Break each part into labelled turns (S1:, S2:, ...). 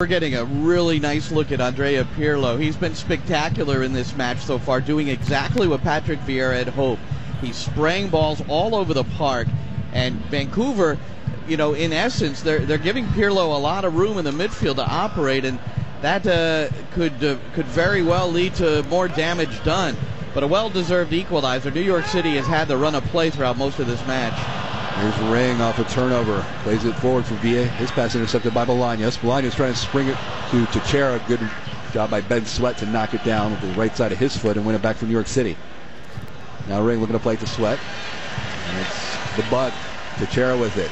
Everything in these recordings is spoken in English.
S1: We're getting a really nice look at Andrea Pirlo. He's been spectacular in this match so far, doing exactly what Patrick Vieira had hoped. He's spraying balls all over the park, and Vancouver, you know, in essence, they're giving Pirlo a lot of room in the midfield to operate, and that could very well lead to more damage done. But a well-deserved equalizer. New York City has had the run of play throughout most of this match.
S2: Here's Ring off a turnover. Plays it forward for Villa. His pass intercepted by Bolaños. Bolaños trying to spring it to Teixeira. Good job by Ben Sweat to knock it down with the right side of his foot and win it back for New York City. Now Ring looking to play to Sweat. And it's the Bug. Teixeira with it.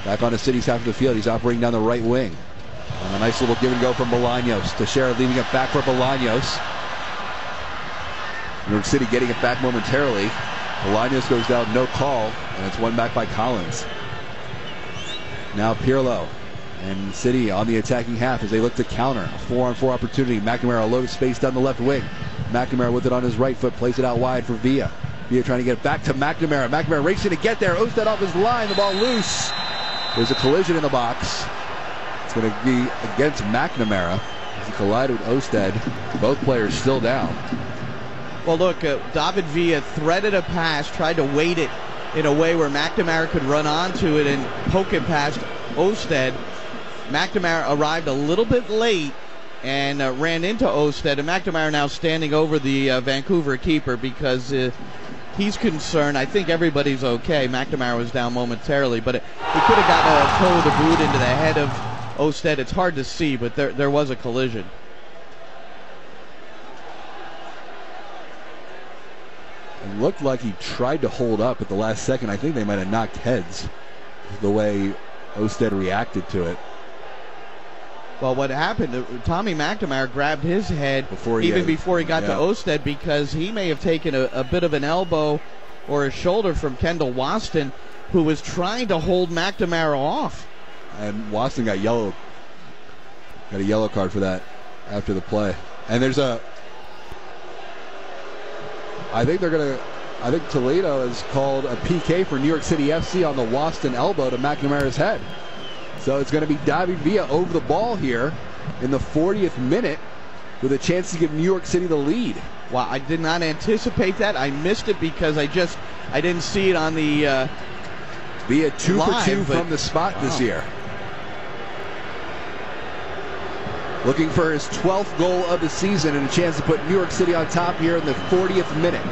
S2: Back on the City's half of the field. He's operating down the right wing. And a nice little give and go from Bolaños. Teixeira leaving it back for Bolaños. New York City getting it back momentarily. Bolaños goes down, no call, and it's won back by Collins. Now Pirlo and City on the attacking half as they look to counter. A 4-on-4 opportunity. McNamara, a loaded space down the left wing. McNamara with it on his right foot, plays it out wide for Villa. Villa trying to get it back to McNamara. McNamara racing to get there. Osted off his line, the ball loose. There's a collision in the box. It's going to be against McNamara as he collided with Osted. Both players still down.
S1: Well, look, David Villa threaded a pass, tried to weight it in a way where McNamara could run onto it and poke it past Osted. McNamara arrived a little bit late and ran into Osted, and McNamara now standing over the Vancouver keeper because he's concerned. I think everybody's okay. McNamara was down momentarily, but he could have gotten a toe of the boot into the head of Osted. It's hard to see, but there was a collision.
S2: It looked like he tried to hold up at the last second. I think they might have knocked heads the way Osted reacted to it.
S1: Well, what happened, Tommy McNamara grabbed his head before he got to Osted because he may have taken a bit of an elbow or a shoulder from Kendall Waston, who was trying to hold McNamara off.
S2: And Waston got a yellow card for that after the play. And there's I think Toledo has called a PK for New York City FC on the Waston elbow to McNamara's head. So it's going to be David Villa over the ball here in the 40th minute with a chance to give New York City the lead.
S1: Wow, I did not anticipate that. I missed it because I didn't see it on the
S2: Villa 2 for 2 from the spot this year. Looking for his 12th goal of the season and a chance to put New York City on top here in the 40th minute.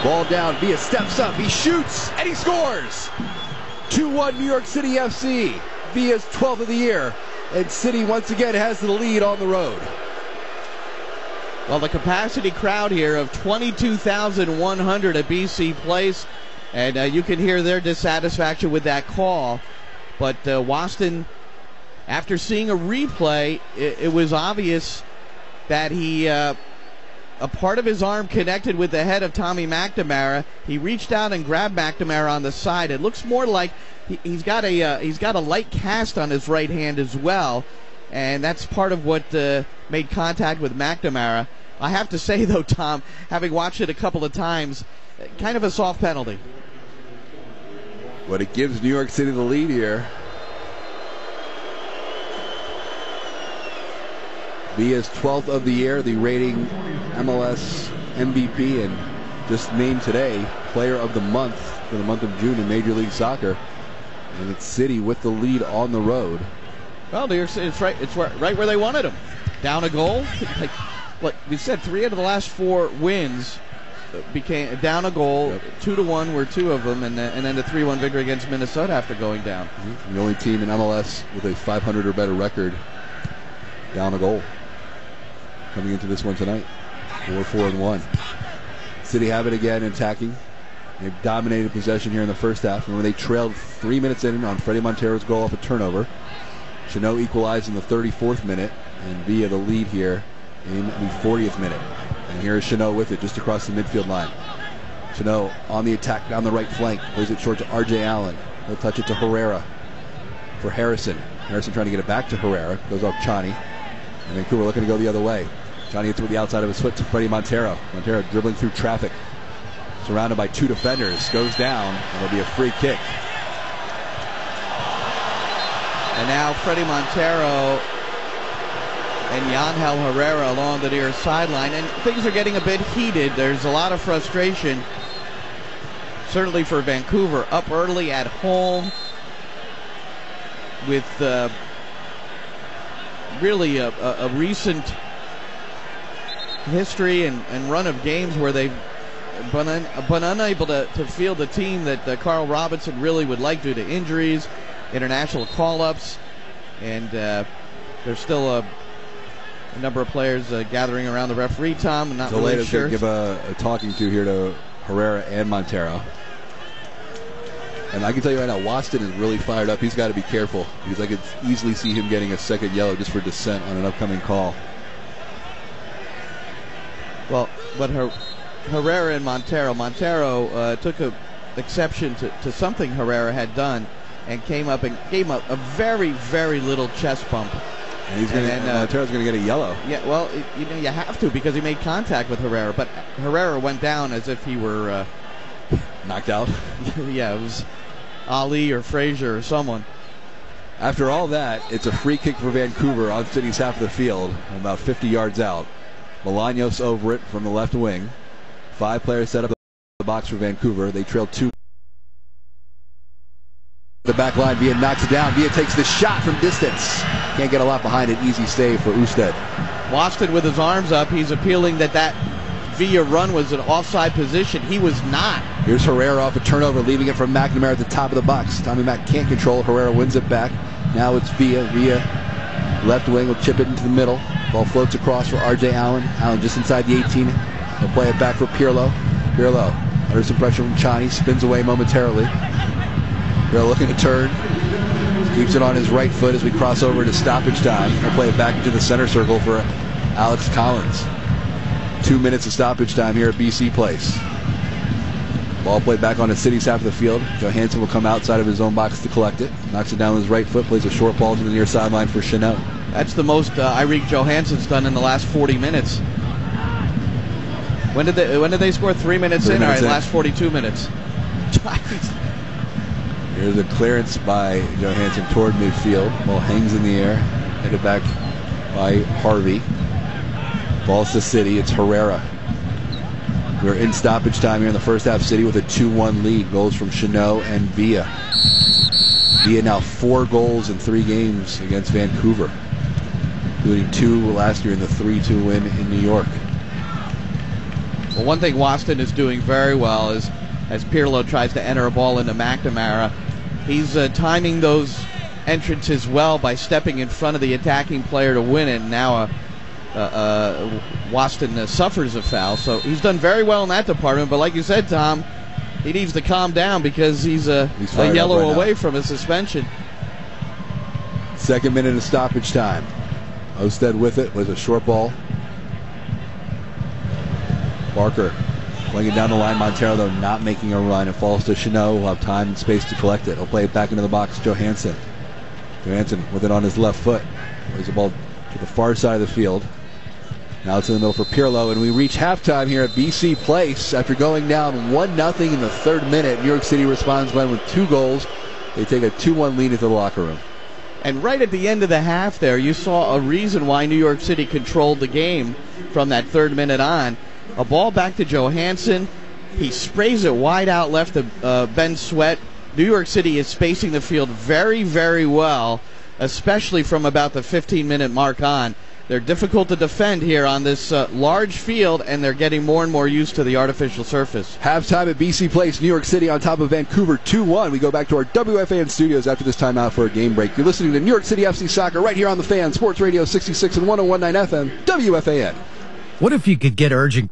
S2: Ball down, Villa steps up, he shoots, and he scores! 2-1 New York City FC. Villa's 12th of the year, and City once again has the lead on the road.
S1: Well, the capacity crowd here of 22,100 at BC Place, and you can hear their dissatisfaction with that call. But Waston, after seeing a replay, it was obvious that a part of his arm connected with the head of Tommy McNamara. He reached out and grabbed McNamara on the side. It looks more like he's got a light cast on his right hand as well, and that's part of what made contact with McNamara. I have to say, though, Tom, having watched it a couple of times, kind of a soft penalty.
S2: But it gives New York City the lead here. Villa's 12th of the year, the rating MLS MVP, and just named today Player of the Month for the month of June in Major League Soccer. And it's City with the lead on the road.
S1: Well, New York City, it's right where they wanted him. Down a goal. Like what we said, 3 out of the last 4 wins became down a goal. Yep. 2-1 were 2 of them, and then the 3-1 victory against Minnesota after going down.
S2: The only team in MLS with a 500 or better record down a goal. Coming into this one tonight, 4-4-1. City have it again attacking. They've dominated possession here in the first half. Remember, they trailed 3 minutes in on Freddie Montero's goal off a turnover. Chanot equalized in the 34th minute, and Villa the lead here in the 40th minute. And here is Chanot with it just across the midfield line. Chanot on the attack down the right flank. Plays it short to R.J. Allen. He'll touch it to Herrera for Harrison. Harrison trying to get it back to Herrera. Goes off Chani. And Vancouver looking to go the other way. Johnny hits with the outside of his foot to Freddie Montero. Montero dribbling through traffic. Surrounded by 2 defenders. Goes down. And it'll be a free kick.
S1: And now Freddie Montero and Yangel Herrera along the near sideline. And things are getting a bit heated. There's a lot of frustration, certainly for Vancouver, up early at home with really a recent history and run of games where they've been unable to field the team that Carl Robinson really would like due to injuries, international call-ups, and there's still a number of players gathering around the referee, Tom. I'm not really sure.
S2: Give a talking to here to Herrera and Montero. And I can tell you right now, Waston is really fired up. He's got to be careful because I could easily see him getting a second yellow just for dissent on an upcoming call.
S1: Well, but Herrera and Montero took exception to something Herrera had done and came up and gave him a very, very little chest bump.
S2: And Montero's going to get a yellow.
S1: Yeah, well, you have to because he made contact with Herrera, but Herrera went down as if he were
S2: knocked out.
S1: Yeah, it was Ali or Frazier or someone.
S2: After all that, it's a free kick for Vancouver on City's half of the field, about 50 yards out. Bolaños over it from the left wing. 5 players set up the box for Vancouver. They trail 2. The back line, Villa knocks it down. Villa takes the shot from distance. Can't get a lot behind it. Easy save for Usted.
S1: Waston with his arms up. He's appealing that Villa run was an offside position. He was not.
S2: Here's Herrera off a turnover, leaving it from McNamara at the top of the box. Tommy Mack can't control it. Herrera wins it back. Now it's Villa. Villa, left wing, will chip it into the middle. Ball floats across for R.J. Allen. Allen just inside the 18. He'll play it back for Pirlo. Pirlo under some pressure from Chani. Spins away momentarily. Pirlo looking to turn. Keeps it on his right foot as we cross over to stoppage time. He'll play it back into the center circle for Alex Collins. 2 minutes of stoppage time here at BC Place. Ball played back on the City's half of the field. Johansson will come outside of his own box to collect it. Knocks it down with his right foot. Plays a short ball to the near sideline for Chanel.
S1: That's the most Eirik Johansson's done in the last 40 minutes. When did they score? 3 minutes in? All right, last 42 minutes.
S2: Here's a clearance by Johansson toward midfield. Ball hangs in the air. Headed back by Harvey. Ball's to City. It's Herrera. We're in stoppage time here in the first half. City with a 2-1 lead. Goals from Chanot and Villa. Villa now 4 goals in 3 games against Vancouver, including 2 last year in the 3-2 win in New York.
S1: Well, one thing Waston is doing very well is, as Pirlo tries to enter a ball into McNamara, he's timing those entrances well by stepping in front of the attacking player to win it. Now Waston suffers a foul, so he's done very well in that department. But like you said, Tom, he needs to calm down because he's a yellow away from a suspension.
S2: Second minute of stoppage time. Osted with it with a short ball. Barker playing it down the line. Montero, though, not making a run. It falls to Chanot, who will have time and space to collect it. He'll play it back into the box. Johansson with it on his left foot. Plays the ball to the far side of the field. Now it's in the middle for Pirlo, and we reach halftime here at BC Place after going down 1-0 in the 3rd minute. New York City responds, Glenn, with 2 goals. They take a 2-1 lead into the locker room.
S1: And right at the end of the half there, you saw a reason why New York City controlled the game from that 3rd minute on. A ball back to Johansson. He sprays it wide out left to Ben Sweat. New York City is spacing the field very, very well, especially from about the 15-minute mark on. They're difficult to defend here on this large field, and they're getting more and more used to the artificial surface.
S2: Halftime at BC Place, New York City on top of Vancouver 2-1. We go back to our WFAN studios after this timeout for a game break. You're listening to New York City FC Soccer right here on the Fan, Sports Radio 66 and 101.9 FM, WFAN.
S3: What if you could get urgent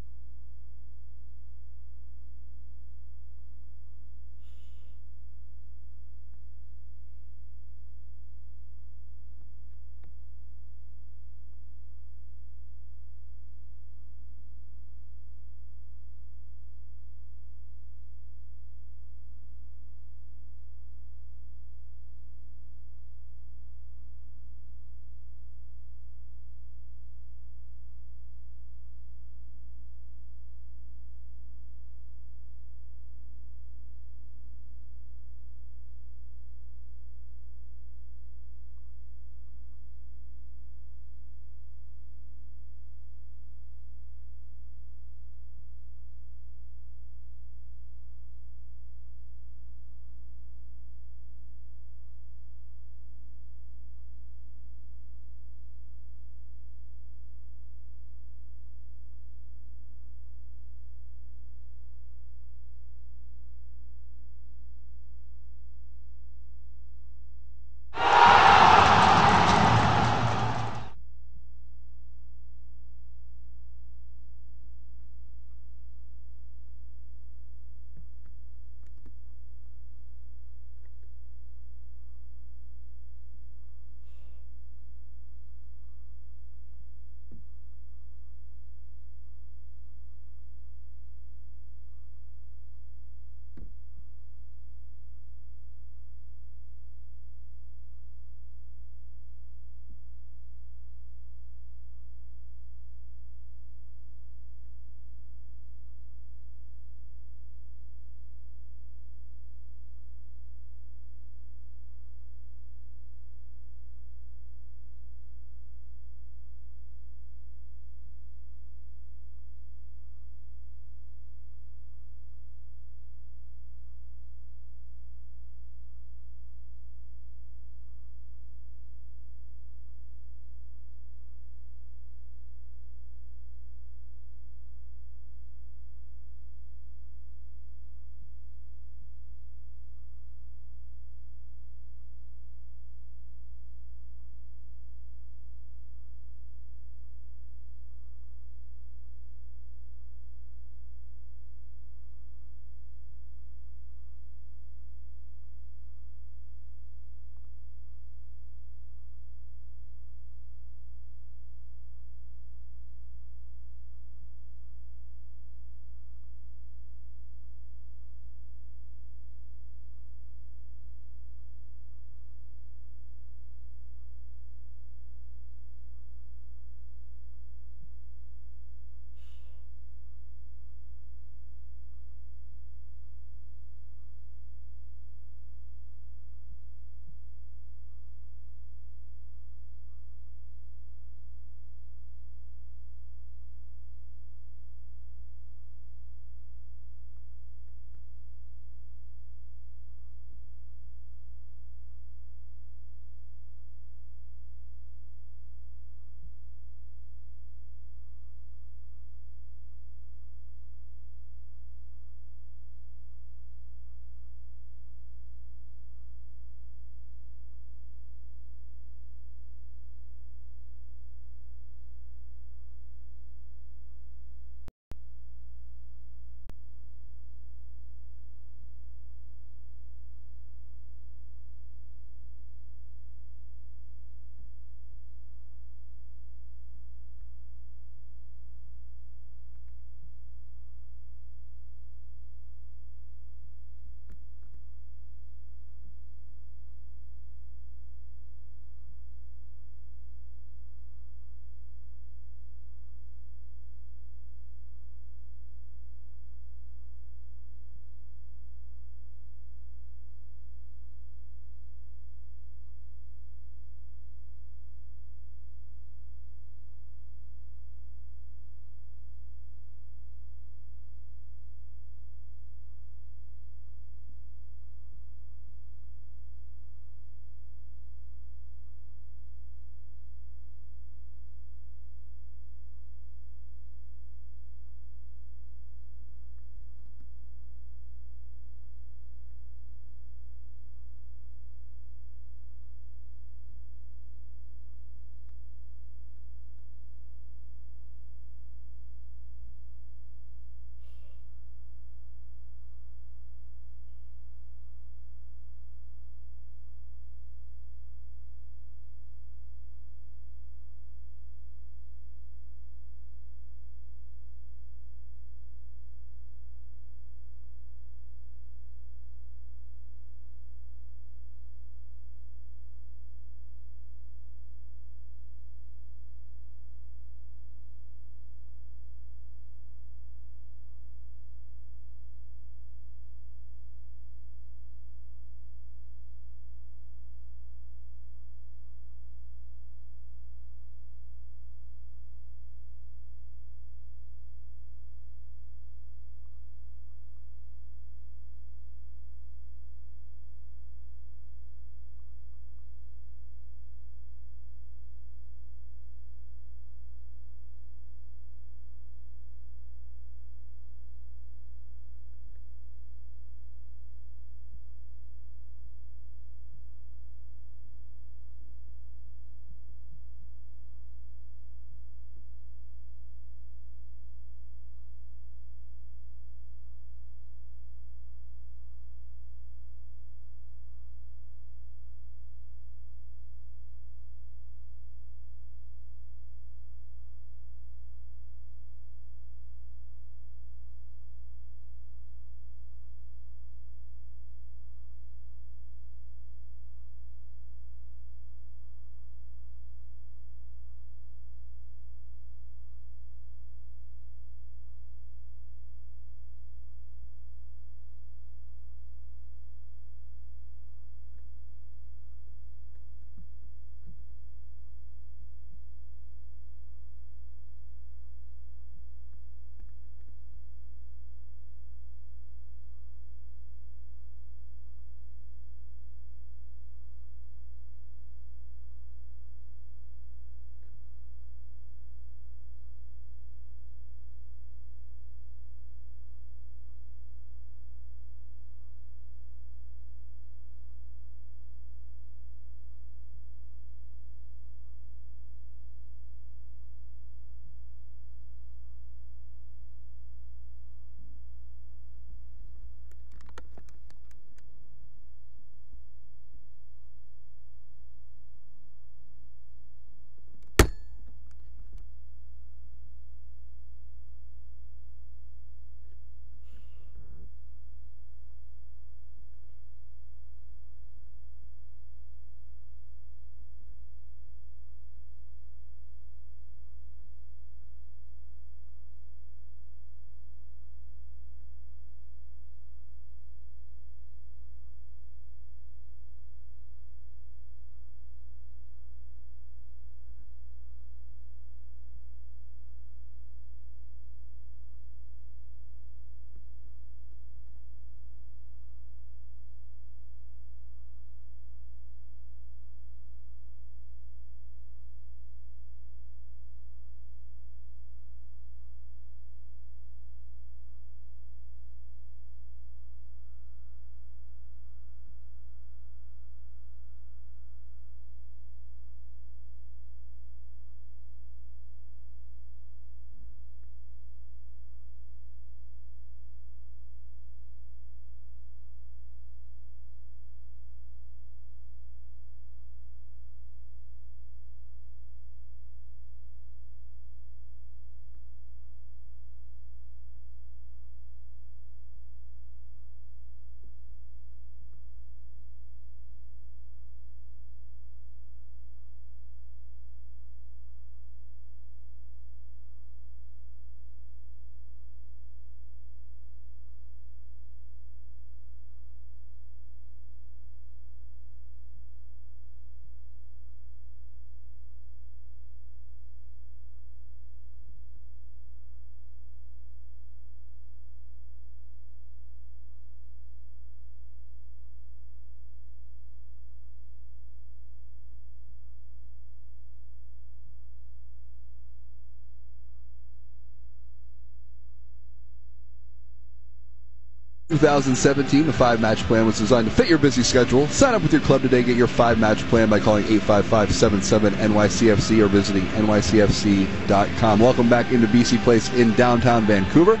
S2: 2017, the 5-match plan was designed to fit your busy schedule. Sign up with your club today. Get your 5-match plan by calling 855-77-NYCFC or visiting nycfc.com. Welcome back into BC Place in downtown Vancouver.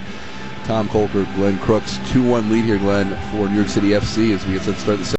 S2: Tom Colker, Glenn Crooks, 2-1 lead here, Glenn, for New York City FC as we get set to start the second.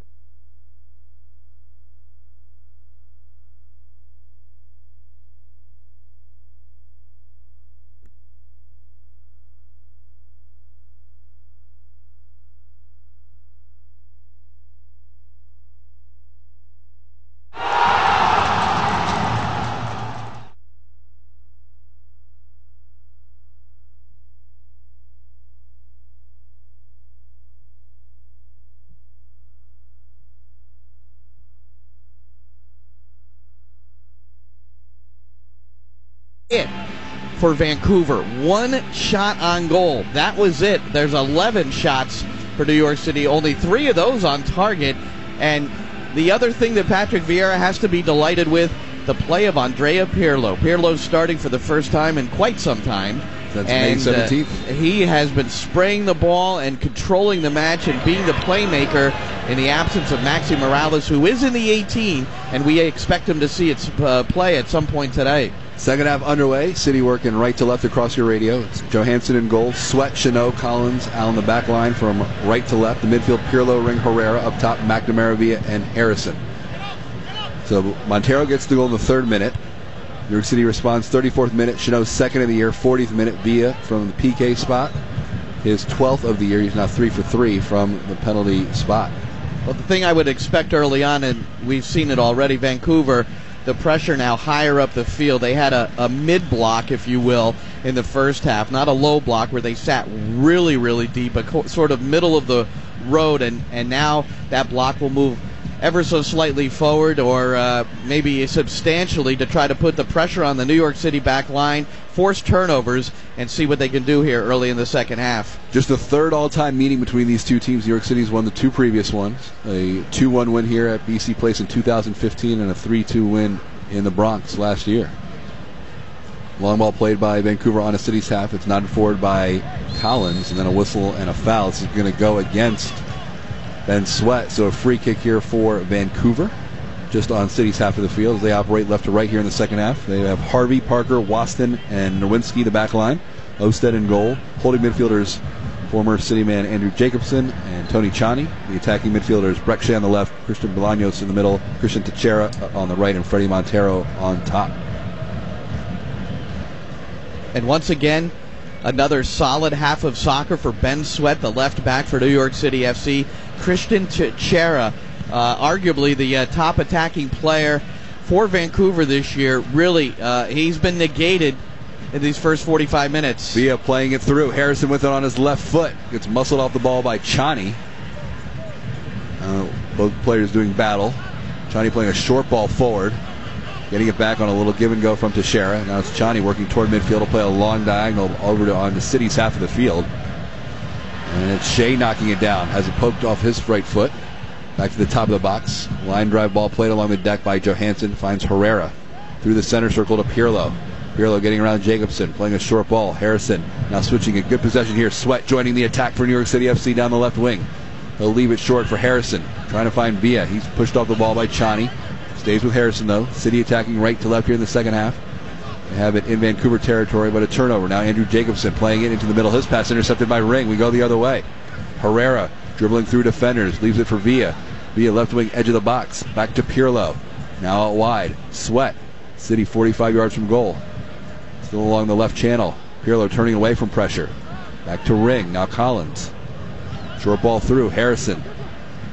S1: It for Vancouver. 1 shot on goal. That was it. There's 11 shots for New York City. Only 3 of those on target. And the other thing that Patrick Vieira has to be delighted with, the play of Andrea Pirlo. Pirlo's starting for the first time in quite some time.
S2: That's May 17th.
S1: He has been spraying the ball and controlling the match and being the playmaker in the absence of Maxi Morales, who is in the 18, and we expect him to see its play at some point today.
S2: Second half underway. City working right to left across your radio. It's Johansson in goal. Sweat, Chanot, Collins, Allen the back line from right to left. The midfield, Pirlo, Ring, Herrera. Up top, McNamara, Villa, and Harrison. So Montero gets the goal in the 3rd minute. New York City responds 34th minute. Chanot, 2nd of the year. 40th minute, Villa from the PK spot. His 12th of the year. He's now 3 for 3 from the penalty spot.
S1: Well, the thing I would expect early on, and we've seen it already, Vancouver, the pressure now higher up the field. They had a mid-block, if you will, in the first half. Not a low block where they sat really, really deep, but sort of middle of the road, and now that block will move ever so slightly forward or maybe substantially to try to put the pressure on the New York City back line, force turnovers, and see what they can do here early in the second half.
S2: Just the 3rd all-time meeting between these two teams. New York City's won the 2 previous ones. A 2-1 win here at BC Place in 2015 and a 3-2 win in the Bronx last year. Long ball played by Vancouver on a City's half. It's nodded forward by Collins, and then a whistle and a foul. This is going to go against Ben Sweat. So a free kick here for Vancouver, just on City's half of the field as they operate left to right here in the second half. They have Harvey, Parker, Waston, and Nowinski the back line. Osted in goal. Holding midfielders, former City man Andrew Jacobson and Tony Chani. The attacking midfielders, Breck Shea on the left, Christian Bolaños in the middle, Christian Teixeira on the right, and Freddie Montero on top.
S1: And once again, another solid half of soccer for Ben Sweat, the left back for New York City FC. Christian Teixeira, arguably the top attacking player for Vancouver this year. Really, he's been negated in these first 45 minutes.
S2: Villa playing it through. Harrison with it on his left foot. Gets muscled off the ball by Chani. Both players doing battle. Chani playing a short ball forward. Getting it back on a little give and go from Teixeira. Now it's Chani working toward midfield to play a long diagonal over on the City's half of the field. And it's Shea knocking it down. Has it poked off his right foot. Back to the top of the box. Line drive ball played along the deck by Johansson. Finds Herrera. Through the center circle to Pirlo. Pirlo getting around Jacobson. Playing a short ball. Harrison now switching a good possession here. Sweat joining the attack for New York City FC down the left wing. He'll leave it short for Harrison. Trying to find Villa. He's pushed off the ball by Chani. Stays with Harrison though. City attacking right to left here in the second half. They have it in Vancouver territory, but a turnover. Now Andrew Jacobson playing it into the middle. His pass intercepted by Ring. We go the other way. Herrera dribbling through defenders. Leaves it for Villa. Villa left wing edge of the box. Back to Pirlo. Now out wide. Sweat. City 45 yards from goal. Still along the left channel. Pirlo turning away from pressure. Back to Ring. Now Collins. Short ball through. Harrison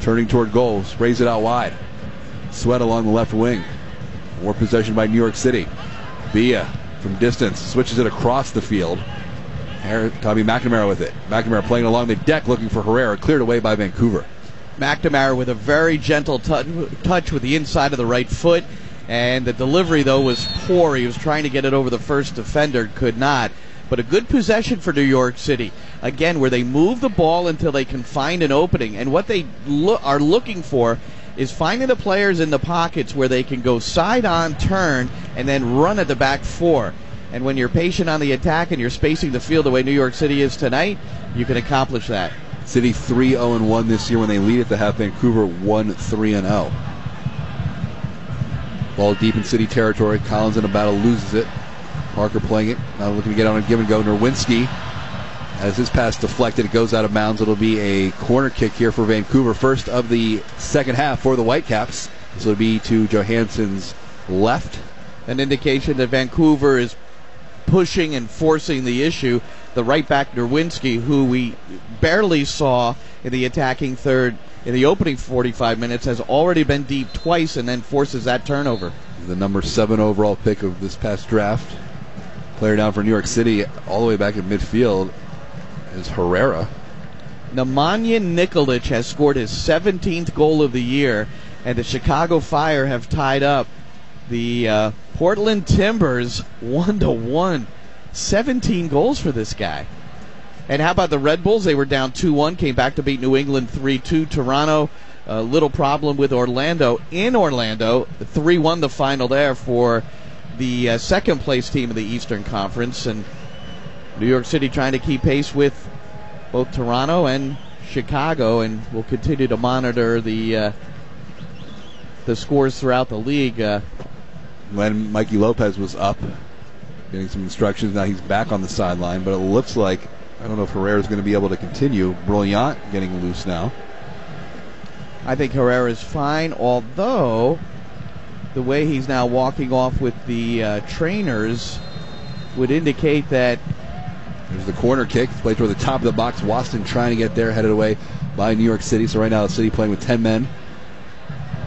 S2: turning toward goal. Sprays it out wide. Sweat along the left wing. More possession by New York City. Villa from distance switches it across the field. Tommy McNamara with it. McNamara playing along the deck looking for Herrera. Cleared away by Vancouver.
S1: McNamara with a very gentle touch with the inside of the right foot. And the delivery, though, was poor. He was trying to get it over the first defender. Could not. But a good possession for New York City. Again, where they move the ball until they can find an opening. And what they are looking for is finding the players in the pockets where they can go side on, turn, and then run at the back four. And when you're patient on the attack and you're spacing the field the way New York City is tonight, you can accomplish that.
S2: City 3-0-1 this year when they lead at the half. Vancouver 1-3-0. Ball deep in City territory. Collins in a battle, loses it. Parker playing it, now looking to get on a give and go. Nerwinski, as his pass deflected, it goes out of bounds. It'll be a corner kick here for Vancouver. First of the second half for the Whitecaps. This will be to Johansson's left.
S1: An indication that Vancouver is pushing and forcing the issue. The right back Nerwinski, who we barely saw in the attacking third in the opening 45 minutes, has already been deep twice and then forces that turnover.
S2: The number 7 overall pick of this past draft. Player down for New York City all the way back in midfield is Herrera.
S1: Nemanja Nikolic has scored his 17th goal of the year, and the Chicago Fire have tied up the Portland Timbers 1-1. 17 goals for this guy. And how about the Red Bulls? They were down 2-1, came back to beat New England 3-2. Toronto, a little problem with Orlando. In Orlando, 3-1 the final there for the second place team of the Eastern Conference. And New York City trying to keep pace with both Toronto and Chicago, and we'll continue to monitor the scores throughout the league.
S2: When Mikey Lopez was up, getting some instructions, now he's back on the sideline, but it looks like, I don't know if Herrera's going to be able to continue. Brilliant getting loose now.
S1: I think Herrera's fine, although the way he's now walking off with the trainers would indicate that.
S2: There's the corner kick, played toward the top of the box. Waston trying to get there, headed away by New York City. So right now the City playing with 10 men.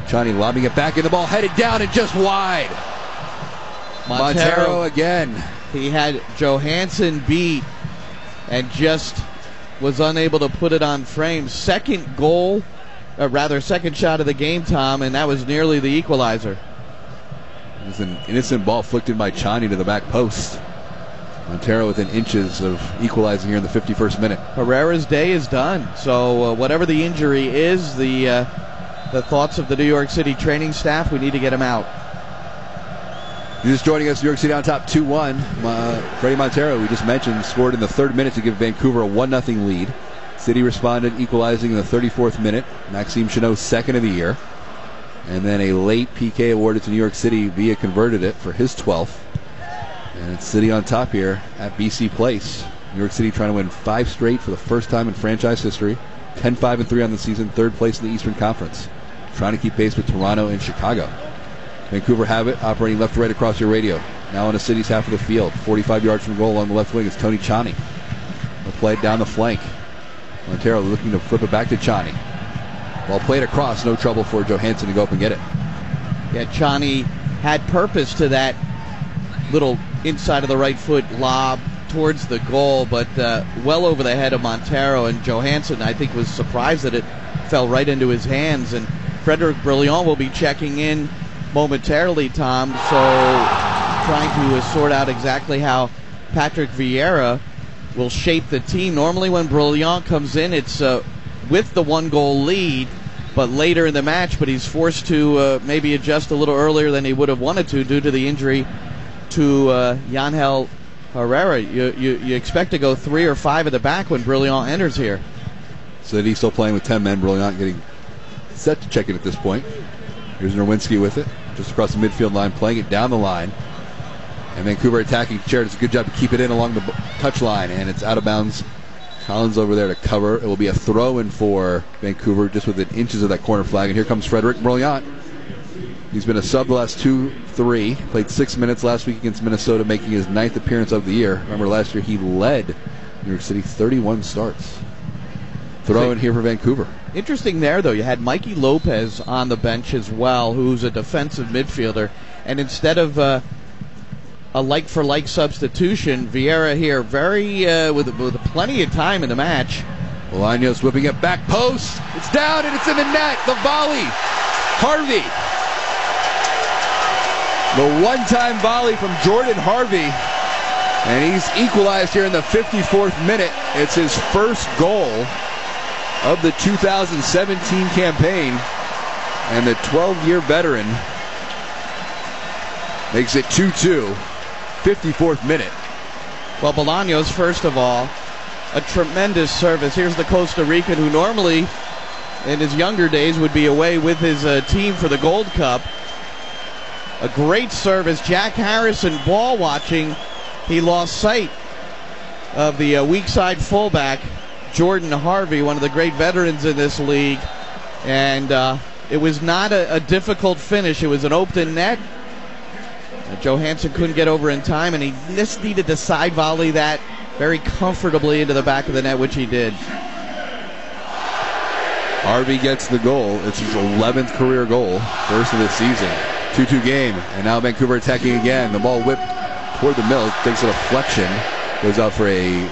S2: Chani lobbing it back in, the ball headed down and just wide. Montero again.
S1: He had Johansson beat and just was unable to put it on frame. Second shot of the game, Tom, and that was nearly the equalizer.
S2: It was an innocent ball flicked by Chani to the back post. Montero within inches of equalizing here in the 51st minute.
S1: Herrera's day is done. So whatever the injury is, the thoughts of the New York City training staff, we need to get him out.
S2: You're just joining us, New York City on top 2-1. Freddie Montero, we just mentioned, scored in the third minute to give Vancouver a 1-0 lead. City responded, equalizing in the 34th minute. Maxime Chanot's second of the year. And then a late PK awarded to New York City. Villa converted it for his 12th. And it's City on top here at BC Place. New York City trying to win 5 straight for the first time in franchise history. 10-5-3 on the season, third place in the Eastern Conference. Trying to keep pace with Toronto and Chicago. Vancouver have it, operating left to right across your radio. Now on the City's half of the field. 45 yards from goal along the left wing is Tony Chani. He'll play it down the flank. Montero looking to flip it back to Chani. Ball played across, no trouble for Johansson to go up and get it.
S1: Yeah, Chani had purpose to that little inside of the right foot lob towards the goal, but well over the head of Montero, and Johansson, I think, was surprised that it fell right into his hands. And Frederic Brilliant will be checking in momentarily, Tom, so trying to sort out exactly how Patrick Vieira will shape the team. Normally when Brilliant comes in, it's with the 1-goal lead, but later in the match, but he's forced to maybe adjust a little earlier than he would have wanted to due to the injury to Yangel Herrera. You expect to go 3 or 5 at the back when Brilliant enters here.
S2: City still playing with 10 men. Brilliant getting set to check it at this point. Here's Nerwinski with it, just across the midfield line, playing it down the line. And Vancouver attacking. Chair does a good job to keep it in along the touch line, and it's out of bounds. Collins over there to cover. It will be a throw-in for Vancouver, just within inches of that corner flag. And here comes Frederic Brilliant. He's been a sub the last 2-3. Played 6 minutes last week against Minnesota, making his 9th appearance of the year. Remember, last year he led New York City 31 starts. Throw in here for Vancouver.
S1: Interesting there, though. You had Mikey Lopez on the bench as well, who's a defensive midfielder. And instead of a like-for-like substitution, Vieira here very with plenty of time in the match.
S2: Bolaños whipping it back post. It's down and it's in the net. The volley. Harvey. The one-time volley from Jordan Harvey. And he's equalized here in the 54th minute. It's his first goal of the 2017 campaign. And the 12-year veteran makes it 2-2. 54th minute.
S1: Well, Bolaños, first of all, a tremendous service. Here's the Costa Rican who normally, in his younger days, would be away with his team for the Gold Cup. A great service. Jack Harrison ball watching. He lost sight of the weak side fullback, Jordan Harvey, one of the great veterans in this league. And it was not a difficult finish. It was an open net. Johansson couldn't get over in time, and he just needed to side volley that very comfortably into the back of the net, which he did.
S2: Harvey gets the goal. It's his 11th career goal, first of the season. 2-2 game, and now Vancouver attacking again. The ball whipped toward the middle, takes a deflection, goes out for a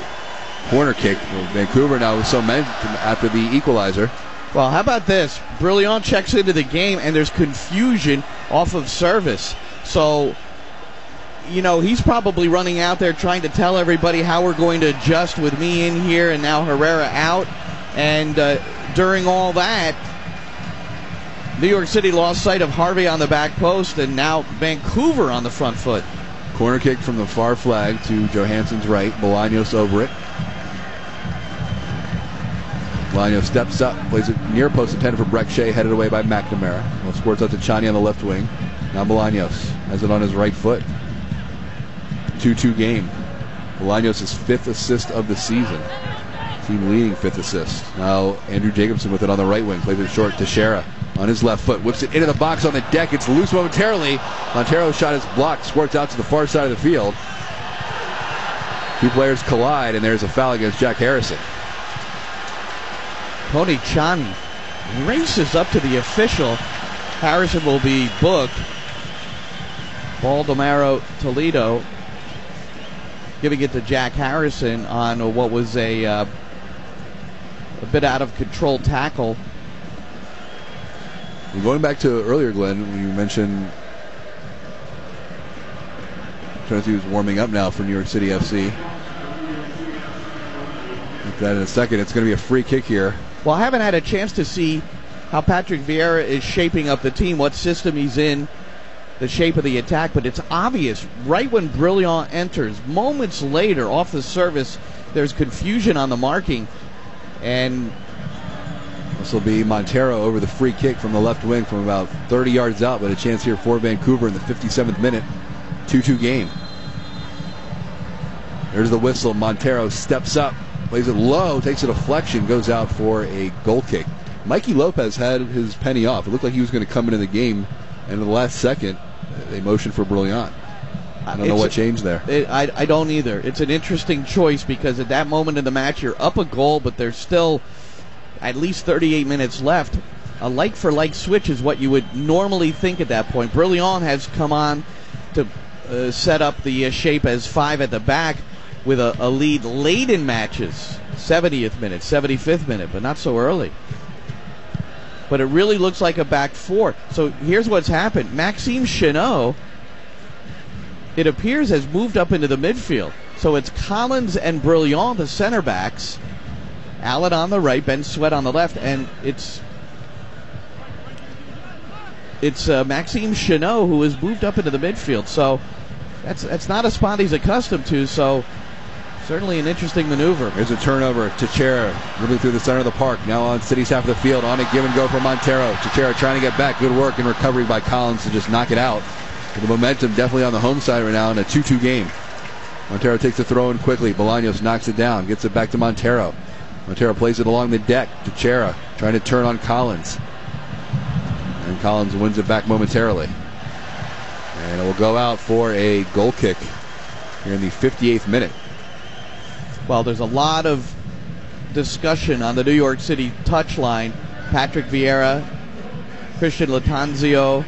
S2: corner kick. Vancouver now with some momentum after the equalizer.
S1: Well, how about this? Brilliant checks into the game, and there's confusion off of service. So, you know, he's probably running out there trying to tell everybody how we're going to adjust with me in here and now Herrera out. And during all that, New York City lost sight of Harvey on the back post, and now Vancouver on the front foot.
S2: Corner kick from the far flag to Johansson's right. Bolaños over it. Bolaños steps up, plays it near post intended for Breck Shea, headed away by McNamara. Well, squirts out to Chani on the left wing. Now Bolaños has it on his right foot. 2-2 game. Bolaños' 5th assist of the season. Team leading 5th assist. Now Andrew Jacobson with it on the right wing. Plays it short to Shera on his left foot. Whips it into the box on the deck. It's loose momentarily. Montero's shot is blocked. Squirts out to the far side of the field. Two players collide, and there's a foul against Jack Harrison.
S1: Tony Chani races up to the official. Harrison will be booked. Baldomero Toledo giving it to Jack Harrison on what was a bit out of control tackle.
S2: And going back to earlier, Glenn, when you mentioned Tennessee was warming up now for New York City FC. Look at that in a second. It's going to be a free kick here.
S1: Well, I haven't had a chance to see how Patrick Vieira is shaping up the team, what system he's in, the shape of the attack, but it's obvious right when Brilliant enters. Moments later, off the service, there's confusion on the marking. And
S2: this will be Montero over the free kick from the left wing from about 30 yards out, but a chance here for Vancouver in the 57th minute. 2-2 game. There's the whistle. Montero steps up, plays it low, takes a deflection, goes out for a goal kick. Mikey Lopez had his penny off. It looked like he was going to come into the game, and in the last second, they motioned for Brilliant. I don't know what changed there.
S1: I don't either. It's an interesting choice because at that moment in the match, you're up a goal, but there's still at least 38 minutes left. A like-for-like switch is what you would normally think at that point. Brilliant has come on to set up the shape as 5 at the back with a lead late in matches. 70th minute, 75th minute, but not so early. But it really looks like a back 4. So here's what's happened. Maxime Chenot, it appears, has moved up into the midfield. So it's Collins and Brilliant, the center backs. Allen on the right, Ben Sweat on the left, and it's Maxime Chenot who has moved up into the midfield. So that's not a spot he's accustomed to. So certainly an interesting maneuver.
S2: There's a turnover. Teixeira moving through the center of the park. Now on City's half of the field. On a give and go for Montero. Teixeira trying to get back. Good work and recovery by Collins to just knock it out. The momentum definitely on the home side right now in a 2-2 game. Montero takes the throw in quickly. Bolaños knocks it down. Gets it back to Montero. Montero plays it along the deck. Teixeira trying to turn on Collins. And Collins wins it back momentarily. And it will go out for a goal kick here in the 58th minute.
S1: Well, there's a lot of discussion on the New York City touchline. Patrick Vieira, Christian Latanzio,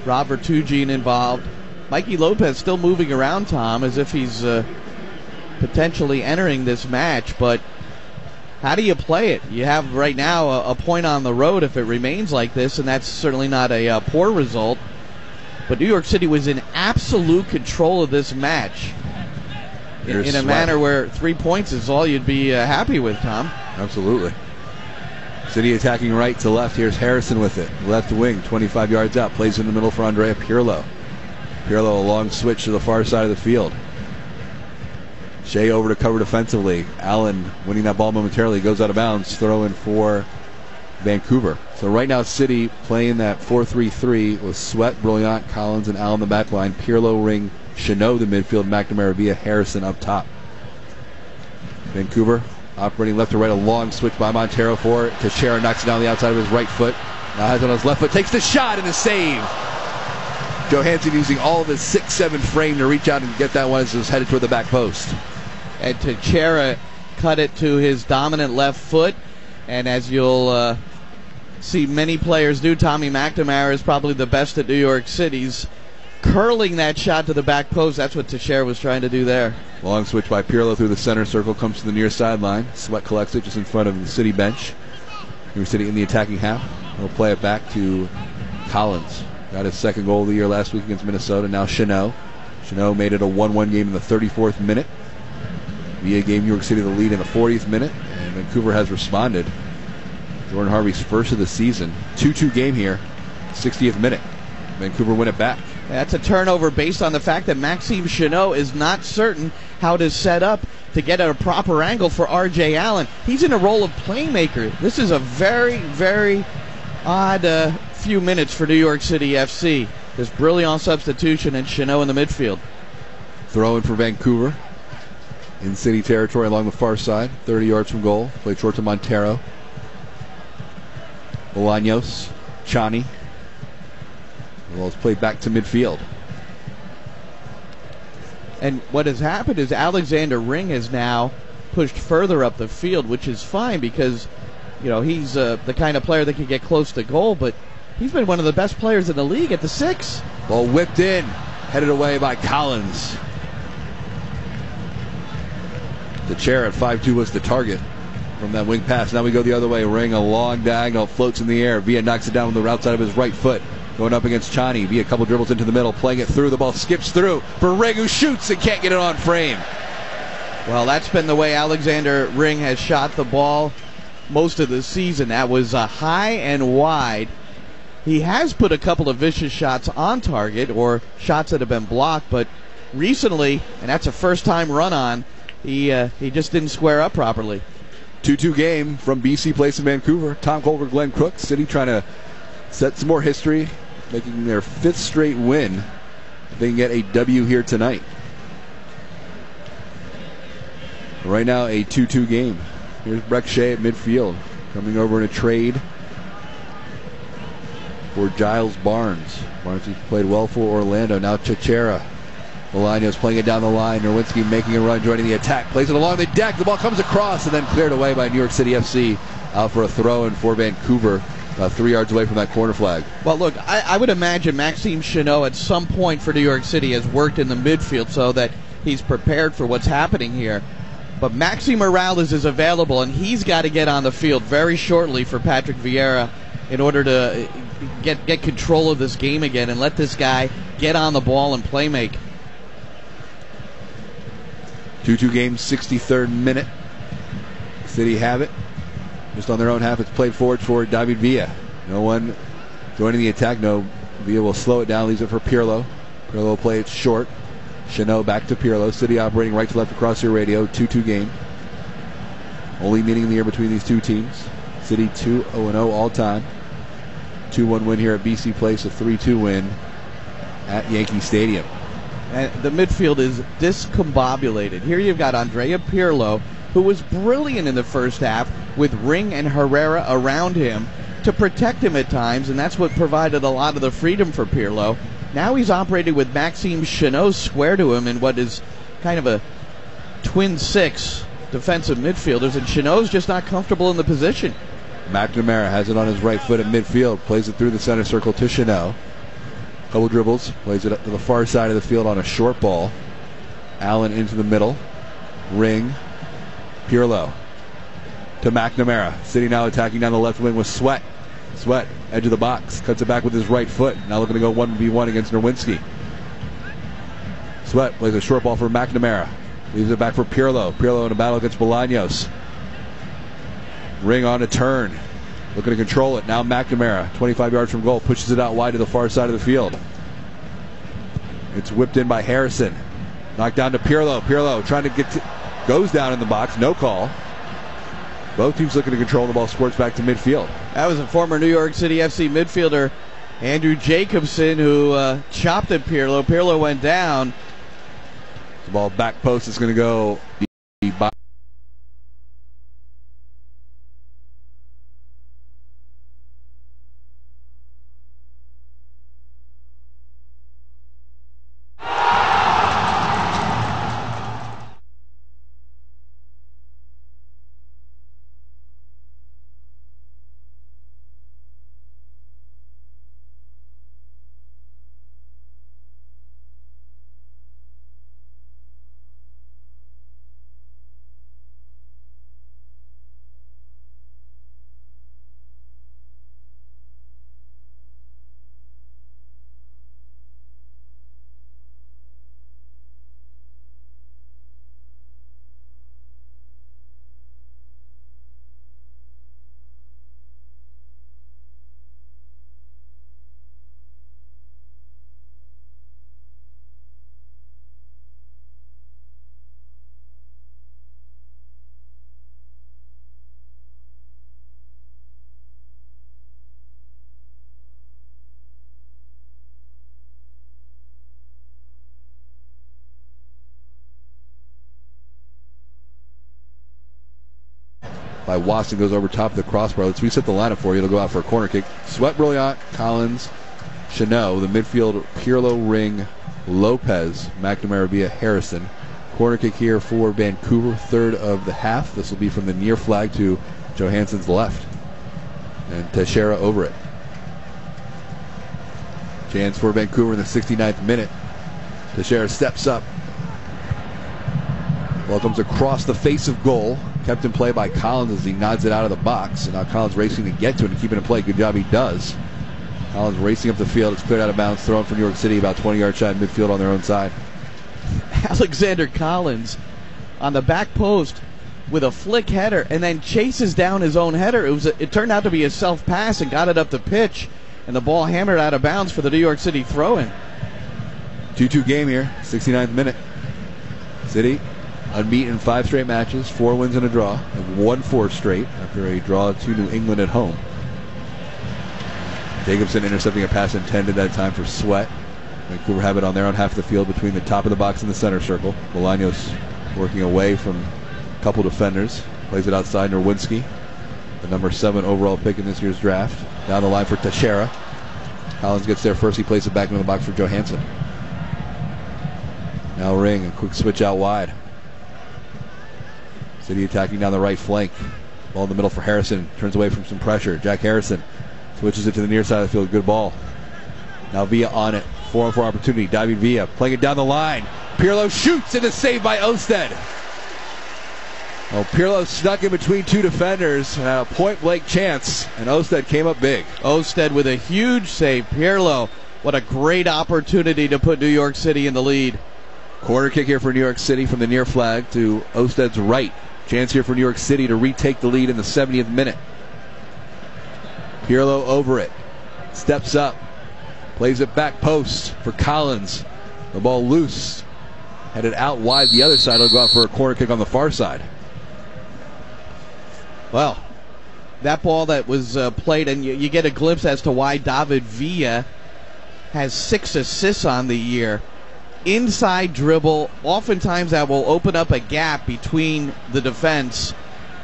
S1: Rob Vertugine involved. Mikey Lopez still moving around, Tom, as if he's potentially entering this match. But how do you play it? You have right now a point on the road if it remains like this, and that's certainly not a poor result. But New York City was in absolute control of this match. In a manner where 3 points is all you'd be happy with, Tom.
S2: Absolutely. City attacking right to left. Here's Harrison with it. Left wing, 25 yards out. Plays in the middle for Andrea Pirlo. Pirlo a long switch to the far side of the field. Shea over to cover defensively. Allen winning that ball momentarily, goes out of bounds, throw in for Vancouver. So right now City playing that 4-3-3 with Sweat, Brilliant, Collins, and Allen in the back line. Pirlo, Ring, Chanot the midfield, McNamara via Harrison up top. Vancouver operating left to right, a long switch by Montero for it. Teixeira knocks it down the outside of his right foot. Now has it on his left foot, takes the shot and the save. Johansson using all of his 6'7" frame to reach out and get that one as it was headed toward the back post.
S1: And Teixeira cut it to his dominant left foot. And as you'll see many players do, Tommy McNamara is probably the best at New York City's curling that shot to the back post. That's what Teixeira was trying to do there.
S2: Long switch by Pirlo through the center circle, comes to the near sideline. Sweat collects it just in front of the City bench. New York City in the attacking half. He'll play it back to Collins. Got his second goal of the year last week against Minnesota. Now Chanot. Chanot made it a 1-1 game in the 34th minute. VA gave New York City the lead in the 40th minute, and Vancouver has responded. Jordan Harvey's first of the season. 2-2 game here, 60th minute. Vancouver win it back.
S1: That's a turnover based on the fact that Maxime Chanot is not certain how to set up to get at a proper angle for R.J. Allen. He's in a role of playmaker. This is a very, very odd few minutes for New York City FC. This brilliant substitution and Chanot in the midfield.
S2: Throw in for Vancouver. In City territory along the far side, 30 yards from goal. Played short to Montero. Bolaños, Chani. Well, it's played back to midfield.
S1: And what has happened is Alexander Ring has now pushed further up the field, which is fine because, you know, he's the kind of player that can get close to goal, but he's been one of the best players in the league at the 6.
S2: Ball whipped in, headed away by Collins. The chair at 5'2" was the target from that wing pass. Now we go the other way. Ring, a long diagonal, floats in the air. Villa knocks it down with the outside of his right foot. Going up against Chani. Villa a couple dribbles into the middle, playing it through. The ball skips through for Ring, who shoots and can't get it on frame.
S1: Well, that's been the way Alexander Ring has shot the ball most of the season. That was high and wide. He has put a couple of vicious shots on target or shots that have been blocked, but recently, and that's a first-time run-on, he just didn't square up properly.
S2: 2-2 game from BC Place in Vancouver. Tom Colbert, Glenn Cook. City trying to set some more history, making their 5th straight win. They can get a W here tonight. Right now, a 2-2 game. Here's Breck Shea at midfield, coming over in a trade for Giles Barnes. Barnes played well for Orlando. Now Teixeira. Bolaños playing it down the line. Nerwinski making a run, joining the attack. Plays it along the deck. The ball comes across and then cleared away by New York City FC. Out for a throw in for Vancouver. 3 yards away from that corner flag.
S1: Well, look, I would imagine Maxime Chanot at some point for New York City has worked in the midfield so that he's prepared for what's happening here. But Maxi Morales is available, and he's got to get on the field very shortly for Patrick Vieira in order to get control of this game again and let this guy get on the ball and play make.
S2: 2-2 game, 63rd minute. City have it. Just on their own half, it's played forward for David Villa. No one joining the attack. No, Villa will slow it down, leaves it for Pirlo. Pirlo will play it short. Chanot back to Pirlo. City operating right to left across your radio. 2-2 game. Only meeting in the year between these two teams. City 2-0 all time. 2-1 win here at BC Place. A 3-2 win at Yankee Stadium.
S1: And the midfield is discombobulated. Here you've got Andrea Pirlo, who was brilliant in the first half with Ring and Herrera around him to protect him at times, and that's what provided a lot of the freedom for Pirlo. Now he's operating with Maxime Chanot square to him in what is kind of a twin 6 defensive midfielders, and Chanot's just not comfortable in the position.
S2: McNamara has it on his right foot at midfield, plays it through the center circle to Chanot. Couple dribbles, plays it up to the far side of the field on a short ball. Allen into the middle. Ring. Pirlo to McNamara. City now attacking down the left wing with Sweat. Sweat, edge of the box, cuts it back with his right foot. Now looking to go 1v1 against Nerwinski. Sweat plays a short ball for McNamara. Leaves it back for Pirlo. Pirlo in a battle against Bolaños. Ring on a turn. Looking to control it. Now McNamara, 25 yards from goal, pushes it out wide to the far side of the field. It's whipped in by Harrison. Knocked down to Pirlo. Pirlo trying to goes down in the box. No call. Both teams looking to control the ball. Squirts back to midfield.
S1: That was a former New York City FC midfielder, Andrew Jacobson, who chopped at Pirlo. Pirlo went down.
S2: The ball back post is going to go by. By Watson, goes over top of the crossbar. Let's reset the lineup for you. It'll go out for a corner kick. Sweat, Brilliant, Collins, Chanot. The midfield, Pirlo, Ring, Lopez, McNamara, Villa, Harrison. Corner kick here for Vancouver, third of the half. This will be from the near flag to Johansson's left. And Teixeira over it. Chance for Vancouver in the 69th minute. Teixeira steps up. Ball comes across the face of goal. Kept in play by Collins as he nods it out of the box. And now Collins racing to get to it and keep it in play. Good job he does. Collins racing up the field. It's cleared out of bounds. Thrown for New York City about 20 yards shy of midfield on their own side.
S1: Alexander Collins on the back post with a flick header and then chases down his own header. It turned out to be a self-pass and got it up the pitch. And the ball hammered out of bounds for the New York City throw-in.
S2: 2-2 game here. 69th minute. City unbeaten 5 straight matches, 4 wins and a draw, and 1-4 straight after a draw to New England at home. Jacobson intercepting a pass intended that time for Sweat. Vancouver have it on their own half of the field between the top of the box and the center circle. Bolaños working away from a couple defenders. Plays it outside. Nerwinski, the number 7 overall pick in this year's draft. Down the line for Teixeira. Collins gets there first. He plays it back into the box for Johansson. Now Ring, a quick switch out wide. City attacking down the right flank. Ball in the middle for Harrison. Turns away from some pressure. Jack Harrison switches it to the near side of the field. Good ball. Now Villa on it. 4-on-4 opportunity. David Villa playing it down the line. Pirlo shoots and is saved by Osted. Well, Pirlo stuck in between 2 defenders and had a point-blank chance, and Osted came up big.
S1: Osted with a huge save. Pirlo, what a great opportunity to put New York City in the lead.
S2: Corner kick here for New York City from the near flag to Osted's right. Chance here for New York City to retake the lead in the 70th minute. Pirlo over it. Steps up. Plays it back post for Collins. The ball loose. Headed out wide the other side. It'll go out for a corner kick on the far side.
S1: Well, that ball that was played, and you get a glimpse as to why David Villa has 6 assists on the year. Inside dribble, oftentimes that will open up a gap between the defense,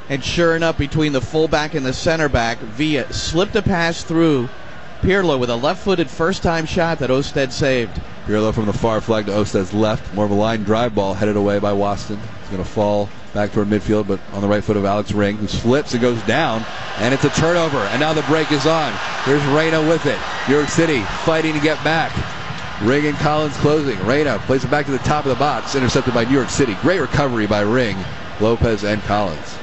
S1: and sure enough, between the fullback and the center back, Villa slipped a pass through Pirlo with a left-footed first-time shot that Osted saved.
S2: Pirlo from the far flag to Osted's left. More of a line drive ball headed away by Waston. It's going to fall back toward midfield, but on the right foot of Alex Ring, who flips and goes down, and it's a turnover, and now the break is on. Here's Reyna with it. New York City fighting to get back. Ring and Collins closing. Reyna plays it back to the top of the box, intercepted by New York City. Great recovery by Ring, Lopez, and Collins.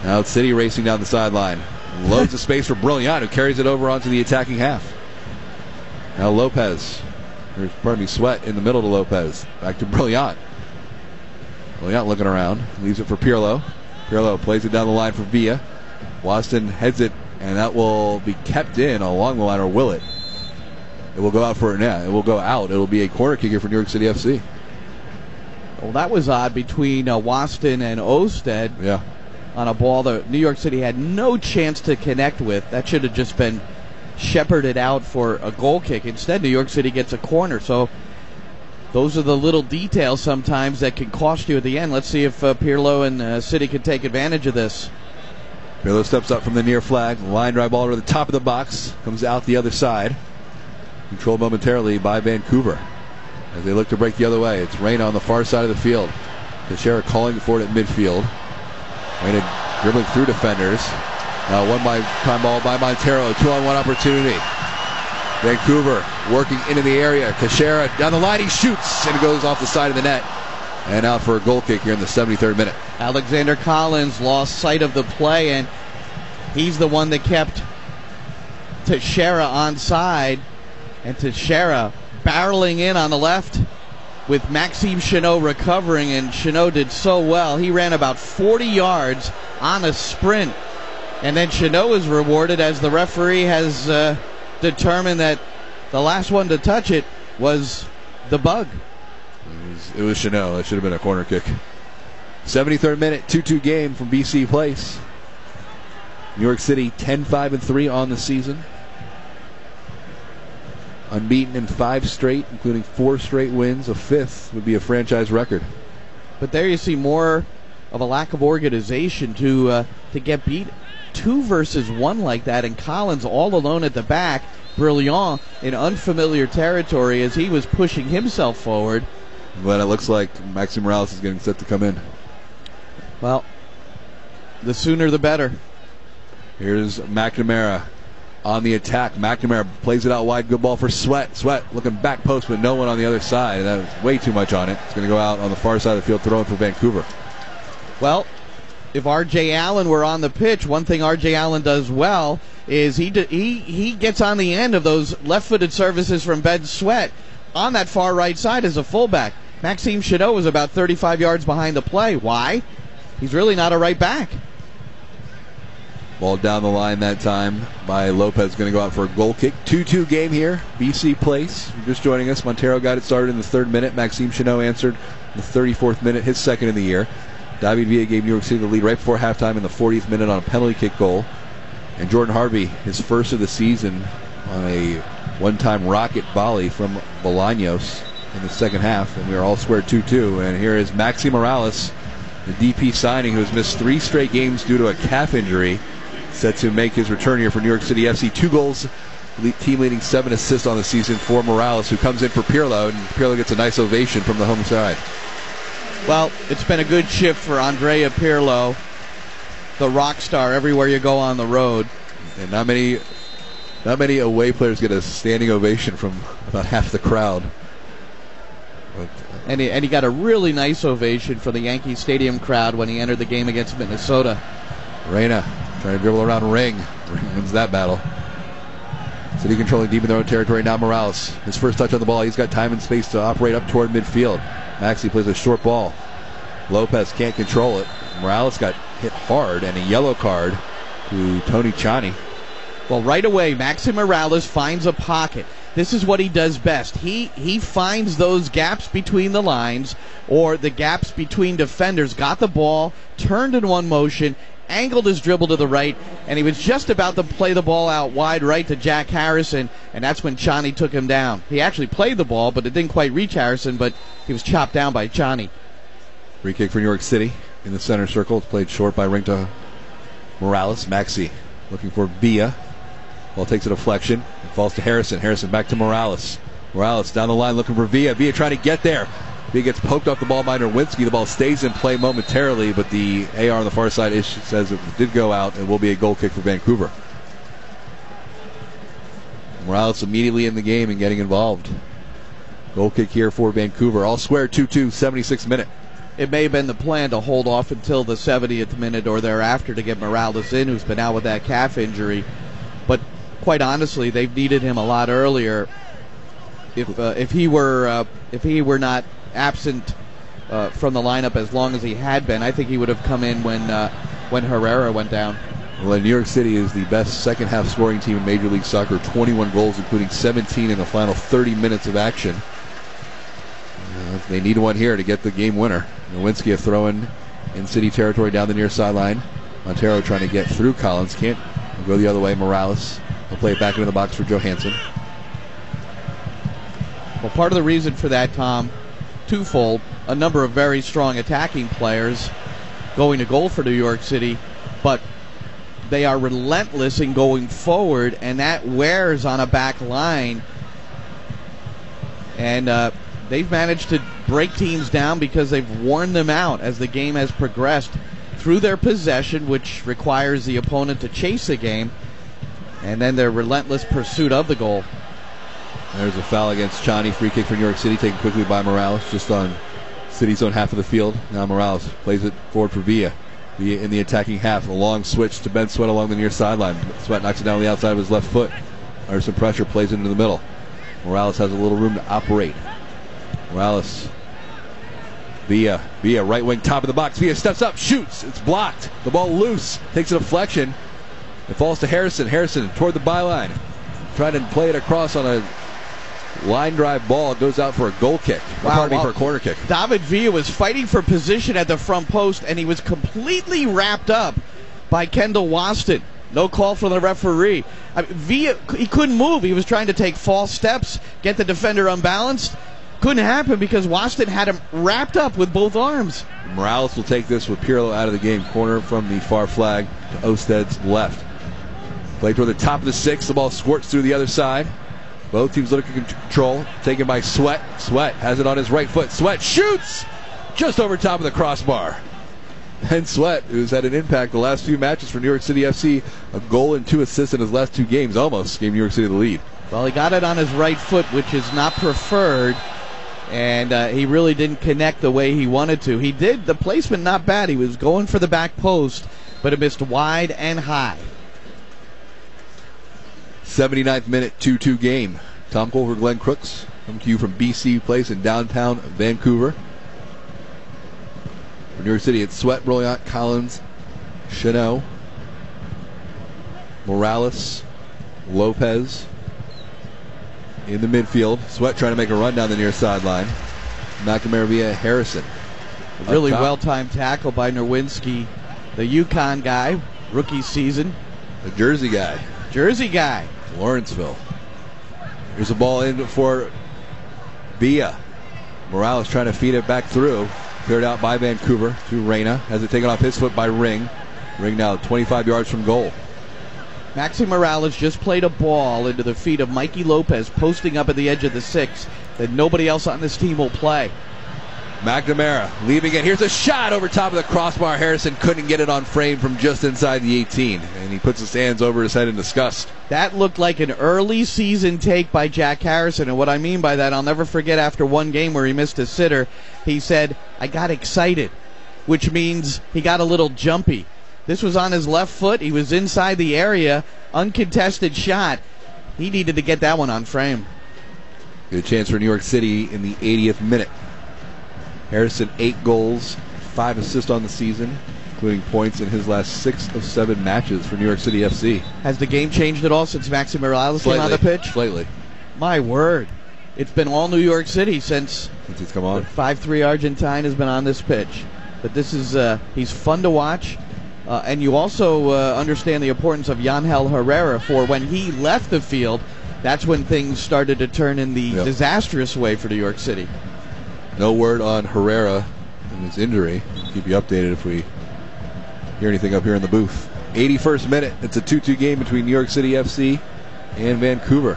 S2: Now it's City racing down the sideline. Loads of space for Brilliant, who carries it over onto the attacking half. Now Lopez. Sweat in the middle to Lopez. Back to Brilliant. Brilliant looking around. Leaves it for Pirlo. Pirlo plays it down the line for Villa. Waston heads it, and that will be kept in along the line, or will it? It will go out for it will go out. It'll be a corner kick here for New York City FC.
S1: Well, that was odd between Waston and Osted.
S2: Yeah.
S1: On a ball that New York City had no chance to connect with. That should have just been shepherded out for a goal kick. Instead, New York City gets a corner. So those are the little details sometimes that can cost you at the end. Let's see if Pirlo and City can take advantage of this.
S2: Pirlo steps up from the near flag. Line drive ball to the top of the box. Comes out the other side. Controlled momentarily by Vancouver as they look to break the other way. It's Reyna on the far side of the field. Teixeira calling for it at midfield. Reyna dribbling through defenders. Now one time ball by Montero. 2-on-1 opportunity. Vancouver working into the area. Teixeira down the line. He shoots and it goes off the side of the net. And out for a goal kick here in the 73rd minute.
S1: Alexander Collins lost sight of the play, and he's the one that kept Teixeira onside. And Teixeira barreling in on the left with Maxime Chanot recovering, and Chanot did so well. He ran about 40 yards on a sprint. And then Chanot was rewarded as the referee has determined that the last one to touch it was the bug.
S2: It was Chanot. That should have been a corner kick. 73rd minute, 2-2 game from BC Place. New York City 10-5-3 on the season. Unbeaten in 5 straight, including 4 straight wins. A 5th would be a franchise record.
S1: But there you see more of a lack of organization to get beat 2 versus 1 like that, and Collins all alone at the back. Brilliant in unfamiliar territory as he was pushing himself forward.
S2: But it looks like Maxi Morales is getting set to come in.
S1: Well, the sooner the better.
S2: Here's McNamara on the attack. McNamara plays it out wide. Good ball for Sweat. Sweat looking back post, but no one on the other side. That was way too much on it. It's going to go out on the far side of the field, throwing for Vancouver.
S1: Well, if R.J. Allen were on the pitch, one thing R.J. Allen does well is he gets on the end of those left-footed services from Ben Sweat on that far right side as a fullback. Maxime Chanot was about 35 yards behind the play. Why? He's really not a right back.
S2: Ball down the line that time by Lopez, going to go out for a goal kick. 2-2 game here. BC Place. You're just joining us. Montero got it started in the 3rd minute. Maxime Chanot answered in the 34th minute, his 2nd in the year. David Villa gave New York City the lead right before halftime in the 40th minute on a penalty kick goal. And Jordan Harvey, his first of the season, on a one-time rocket volley from Bolaños in the second half. And we are all squared 2-2. And here is Maxi Morales, the DP signing, who has missed 3 straight games due to a calf injury, set to make his return here for New York City FC. 2 goals, team leading 7 assists on the season for Morales, who comes in for Pirlo, and Pirlo gets a nice ovation from the home side.
S1: Well, it's been a good shift for Andrea Pirlo, the rock star everywhere you go on the road.
S2: And not many away players get a standing ovation from about half the crowd. But,
S1: and he got a really nice ovation from the Yankee Stadium crowd when he entered the game against Minnesota.
S2: Reyna trying to dribble around Ring. Ring wins that battle. City controlling deep in their own territory. Now Morales, his first touch on the ball. He's got time and space to operate up toward midfield. Maxi plays a short ball. Lopez can't control it. Morales got hit hard, and a yellow card to Tony Chani.
S1: Well, right away, Maxi Morales finds a pocket. This is what he does best. He finds those gaps between the lines or the gaps between defenders, got the ball, turned in one motion, angled his dribble to the right, and he was just about to play the ball out wide right to Jack Harrison, and that's when Chani took him down. He actually played the ball, but it didn't quite reach Harrison, but he was chopped down by Chani.
S2: Free kick for New York City in the center circle. It's played short by Ring to Morales. Maxi looking for Villa. Ball takes a deflection. It falls to Harrison. Harrison back to Morales. Morales down the line looking for Villa. Villa trying to get there. Villa gets poked off the ball by Nerwinski. The ball stays in play momentarily, but the AR on the far side says it did go out and will be a goal kick for Vancouver. Morales immediately in the game and getting involved. Goal kick here for Vancouver. All square 2-2, 76th minute.
S1: It may have been the plan to hold off until the 70th minute or thereafter to get Morales in, who's been out with that calf injury. But quite honestly, they've needed him a lot earlier. If he were not absent from the lineup as long as he had been, I think he would have come in when Herrera went down.
S2: Well, New York City is the best second-half scoring team in Major League Soccer. 21 goals, including 17 in the final 30 minutes of action. They need one here to get the game winner. Nowinski a throw-in in City territory down the near sideline. Montero trying to get through Collins. Can't go the other way. Morales will play it back into the box for Johansson.
S1: Well, part of the reason for that, Tom, twofold. A number of very strong attacking players going to goal for New York City, but they are relentless in going forward, and that wears on a back line. And they've managed to break teams down because they've worn them out as the game has progressed through their possession, which requires the opponent to chase the game, and then their relentless pursuit of the goal.
S2: There's a foul against Chani. Free kick for New York City, taken quickly by Morales, just on City's own half of the field. Now Morales plays it forward for Villa. Villa in the attacking half. A long switch to Ben Sweat along the near sideline. Sweat knocks it down on the outside of his left foot. Under some pressure, plays it into the middle. Morales has a little room to operate. Morales. Villa, right wing, top of the box. Villa steps up, shoots. It's blocked. The ball loose. Takes a deflection. It falls to Harrison. Harrison toward the byline. Trying to play it across on a line drive ball. It goes out for a goal kick.
S1: Wow,
S2: For a corner kick.
S1: David Villa was fighting for position at the front post, and he was completely wrapped up by Kendall Waston. No call from the referee. Villa, he couldn't move. He was trying to take false steps, get the defender unbalanced. Couldn't happen because Waston had him wrapped up with both arms.
S2: Morales will take this with Pirlo out of the game. Corner from the far flag to Osted's left. Play toward the top of the six. The ball squirts through the other side. Both teams looking for control. Taken by Sweat. Sweat has it on his right foot. Sweat shoots just over top of the crossbar. And Sweat, who's had an impact the last few matches for New York City FC, a goal and 2 assists in his last 2 games, almost gave New York City the lead.
S1: Well, he got it on his right foot, which is not preferred, and he really didn't connect the way he wanted to. He did. The placement not bad. He was going for the back post, but it missed wide and high.
S2: 79th minute, 2-2 game. Tom Colfer, Glenn Crooks, coming to you from BC Place in downtown Vancouver. For New York City, it's Sweat, Brilliant, Collins, Chanot, Morales, Lopez in the midfield. Sweat trying to make a run down the near sideline. McNamara via Harrison.
S1: A really well-timed tackle by Nowinski, the Yukon guy, rookie season.
S2: The Jersey guy. Lawrenceville. Here's a ball in for Villa. Morales trying to feed it back through. Cleared out by Vancouver to Reyna. Has it taken off his foot by Ring. Ring now 25 yards from goal.
S1: Maxi Morales just played a ball into the feet of Mikey Lopez, posting up at the edge of the 6 that nobody else on this team will play.
S2: McNamara leaving it. Here's a shot over top of the crossbar. Harrison couldn't get it on frame from just inside the 18. And he puts his hands over his head in disgust.
S1: That looked like an early season take by Jack Harrison. And what I mean by that, I'll never forget after one game where he missed a sitter, he said, "I got excited," which means he got a little jumpy. This was on his left foot. He was inside the area. Uncontested shot. He needed to get that one on frame.
S2: Good chance for New York City in the 80th minute. Harrison, 8 goals, 5 assists on the season, including points in his last 6 of 7 matches for New York City FC.
S1: Has the game changed at all since Maxi Morales came on the pitch?
S2: Slightly.
S1: My word. It's been all New York City since
S2: he's come on.
S1: 5'3" Argentine has been on this pitch. But this is, he's fun to watch. And you also understand the importance of Yangel Herrera for when he left the field. That's when things started to turn in the disastrous way for New York City.
S2: No word on Herrera and his injury. We'll keep you updated if we hear anything up here in the booth. 81st minute. It's a 2-2 game between New York City FC and Vancouver.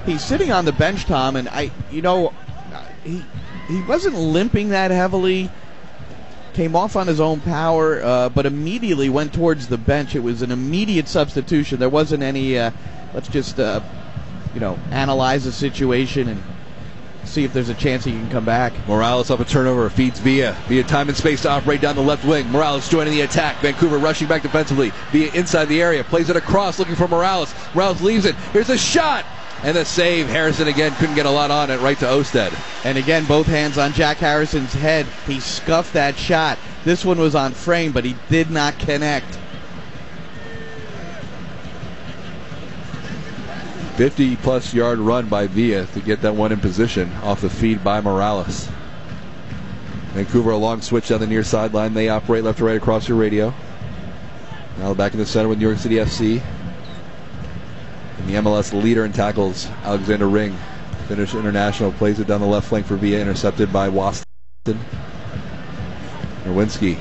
S1: He's sitting on the bench, Tom, and he wasn't limping that heavily. Came off on his own power, but immediately went towards the bench. It was an immediate substitution. There wasn't any, let's just, analyze the situation and see if there's a chance he can come back.
S2: Morales up a turnover, feeds Villa. Villa time and space to operate down the left wing. Morales joining the attack. Vancouver rushing back defensively. Villa inside the area, plays it across, looking for Morales. Morales leaves it. Here's a shot! And a save. Harrison again couldn't get a lot on it, right to Osted.
S1: And again, both hands on Jack Harrison's head. He scuffed that shot. This one was on frame, but he did not connect.
S2: 50-plus yard run by Villa to get that one in position off the feed by Morales. Vancouver, a long switch down the near sideline. They operate left to right across your radio. Now back in the center with New York City FC. And the MLS leader in tackles, Alexander Ring. Finnish international, plays it down the left flank for Villa, intercepted by Waston. Nowinski.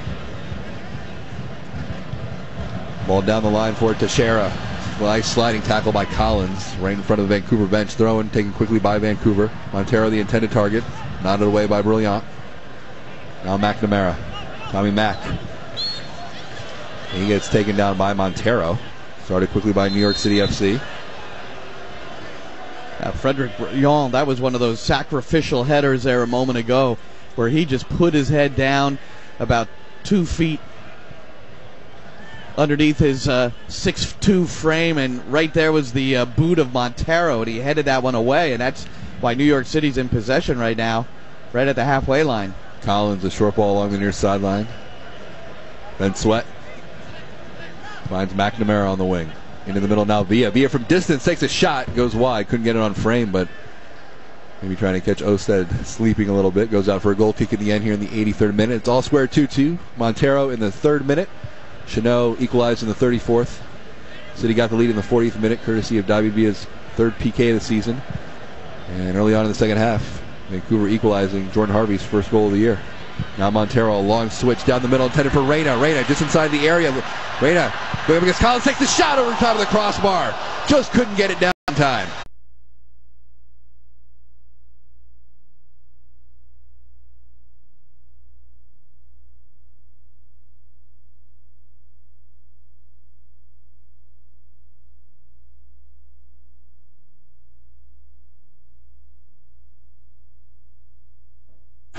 S2: Ball down the line for Teixeira. Nice sliding tackle by Collins, right in front of the Vancouver bench. Throw-in taken quickly by Vancouver. Montero, the intended target, nodded away by Brillant. Now McNamara. Tommy Mack. And he gets taken down by Montero. Started quickly by New York City FC.
S1: Frederick Brillant, that was one of those sacrificial headers there a moment ago where he just put his head down about 2 feet underneath his 6'2" frame, and right there was the boot of Montero, and he headed that one away, and that's why New York City's in possession right now, right at the halfway line.
S2: Collins, a short ball along the near sideline. Ben Sweat finds McNamara on the wing. Into the middle now, Villa. Villa from distance takes a shot, goes wide, couldn't get it on frame, but maybe trying to catch Osted sleeping a little bit. Goes out for a goal kick at the end here in the 83rd minute. It's all square 2-2. Montero in the 3rd minute. Chanot equalized in the 34th. City got the lead in the 40th minute, courtesy of David Villa's 3rd PK of the season. And early on in the second half, Vancouver equalizing Jordan Harvey's 1st goal of the year. Now Montero, a long switch down the middle, intended for Reyna. Reyna just inside the area. Reyna going up against Collins, takes the shot over the top of the crossbar. Just couldn't get it down in time.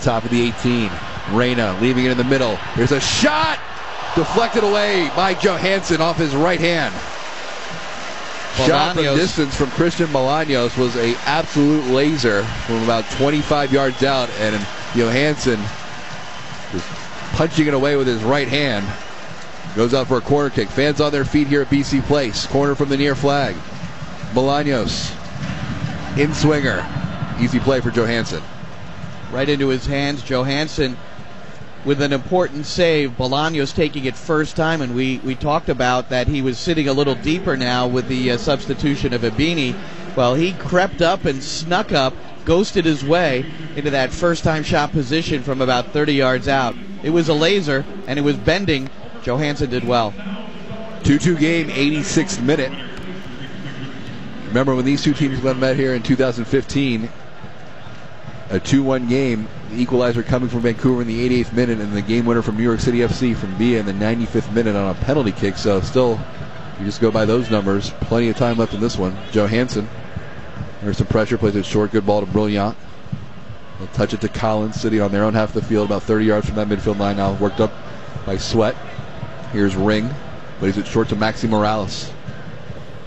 S2: Top of the 18. Reyna leaving it in the middle. Here's a shot! Deflected away by Johansson off his right hand. Shot from distance from Christian Bolaños was an absolute laser from about 25 yards out, and Johansson just punching it away with his right hand. Goes out for a corner kick. Fans on their feet here at BC Place. Corner from the near flag. Bolaños in swinger. Easy play for Johansson.
S1: Right into his hands. Johansson with an important save. Bolaños taking it first time, and we talked about that he was sitting a little deeper now with the substitution of Ibini. Well, he crept up and snuck up, ghosted his way into that first-time shot position from about 30 yards out. It was a laser, and it was bending. Johansson did well.
S2: 2-2 game, 86th minute. Remember when these two teams met here in 2015, a 2-1 game, the equalizer coming from Vancouver in the 88th minute, and the game winner from New York City FC from Villa in the 95th minute on a penalty kick. So still, you just go by those numbers. Plenty of time left in this one. Johansson, there's some pressure, plays it short, good ball to Brillant. They'll touch it to Collins, sitting on their own half of the field, about 30 yards from that midfield line now, worked up by Sweat. Here's Ring, plays it short to Maxi Morales.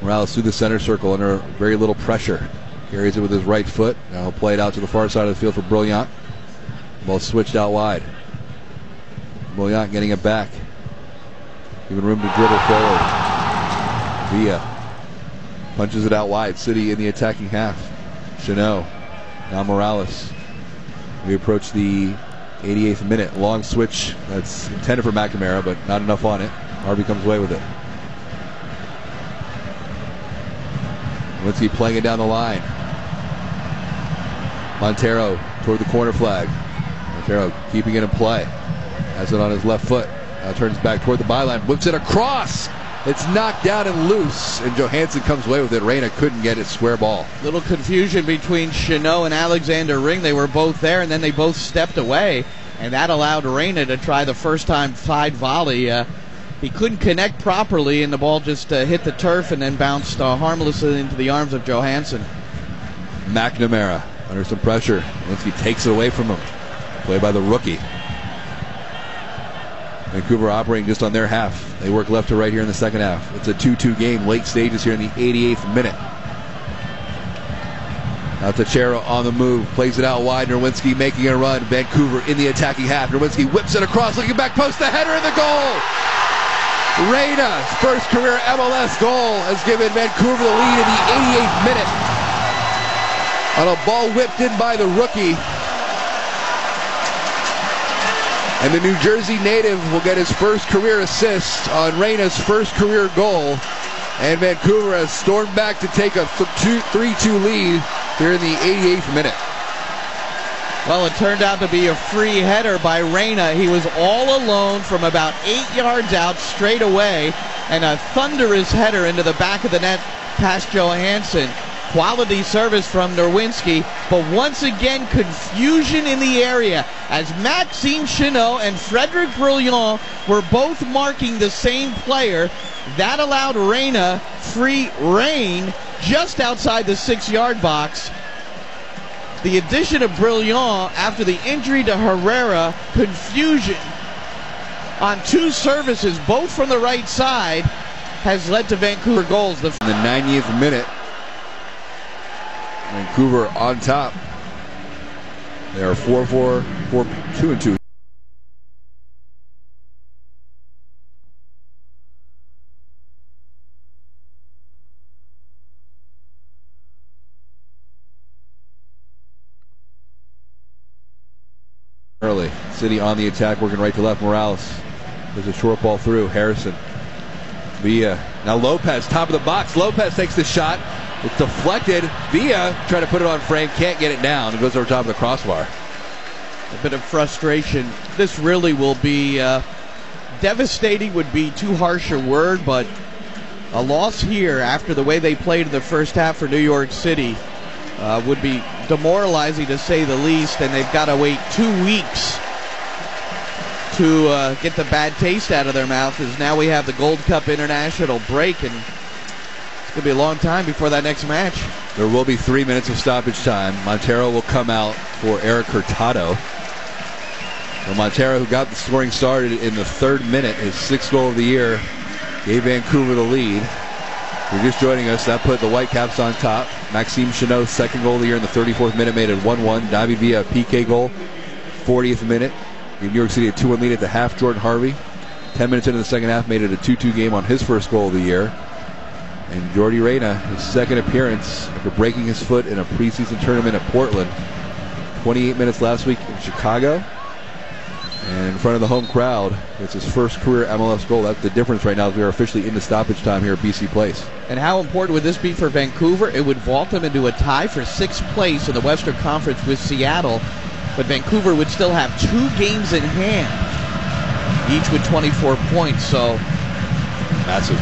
S2: Morales through the center circle under very little pressure. Carries it with his right foot. Now he'll play it out to the far side of the field for Brillant. Ball switched out wide. Brillant getting it back. Giving room to dribble forward. Villa punches it out wide. City in the attacking half. Chanot. Now Morales. We approach the 88th minute. Long switch that's intended for McNamara, but not enough on it. Harvey comes away with it. Nowinski playing it down the line. Montero toward the corner flag. Montero keeping it in play. Has it on his left foot. Now turns back toward the byline. Whips it across. It's knocked down and loose. And Johansson comes away with it. Reyna couldn't get it. Square ball.
S1: Little confusion between Chanot and Alexander Ring. They were both there, and then they both stepped away. And that allowed Reyna to try the first-time side volley. He couldn't connect properly, and the ball just hit the turf and then bounced harmlessly into the arms of Johansson.
S2: McNamara under some pressure. Nowinski takes it away from him. Played by the rookie. Vancouver operating just on their half. They work left to right here in the second half. It's a 2-2 game. Late stages here in the 88th minute. Now Teixeira on the move. Plays it out wide. Nowinski making a run. Vancouver in the attacking half. Nowinski whips it across. Looking back post. The header and the goal. Reyna's first career MLS goal has given Vancouver the lead in the 88th minute on a ball whipped in by the rookie. And the New Jersey native will get his first career assist on Reyna's first career goal. And Vancouver has stormed back to take a 3-2 lead here in the 88th minute.
S1: Well, it turned out to be a free header by Reyna. He was all alone from about 8 yards out straight away, and a thunderous header into the back of the net past Johansson. Quality service from Nerwinski, but once again confusion in the area as Maxime Chenot and Frederic Brillant were both marking the same player. That allowed Reyna free reign just outside the 6-yard box. The addition of Brillant after the injury to Herrera, confusion on two services, both from the right side, has led to Vancouver goals.
S2: In the 90th minute, Vancouver on top. They are 2-2. Early. City on the attack, working right to left. Morales. There's a short ball through. Harrison. Villa. Now Lopez, top of the box. Lopez takes the shot. It's deflected. Villa trying to put it on frame. Can't get it down. It goes over top of the crossbar.
S1: A bit of frustration. This really will be devastating, would be too harsh a word, but a loss here after the way they played in the first half for New York City would be demoralizing to say the least, and they've got to wait 2 weeks to get the bad taste out of their mouth, as now we have the Gold Cup International break, and it's going to be a long time before that next match.
S2: There will be 3 minutes of stoppage time. Montero will come out for Eric Hurtado. Well, Montero, who got the scoring started in the 3rd minute, his 6th goal of the year, gave Vancouver the lead. If you're just joining us, that put the Whitecaps on top. Maxime Chenot's 2nd goal of the year in the 34th minute made it 1-1. David Villa, PK goal, 40th minute. Gave New York City a 2-1 lead at the half. Jordan Harvey, 10 minutes into the second half, made it a 2-2 game on his first goal of the year. And Jordi Reyna, his 2nd appearance after breaking his foot in a preseason tournament at Portland. 28 minutes last week in Chicago. And in front of the home crowd, it's his first career MLS goal. That's the difference right now as we are officially into stoppage time here at BC Place.
S1: And how important would this be for Vancouver? It would vault them into a tie for 6th place in the Western Conference with Seattle. But Vancouver would still have 2 games in hand, each with 24 points. So
S2: massive.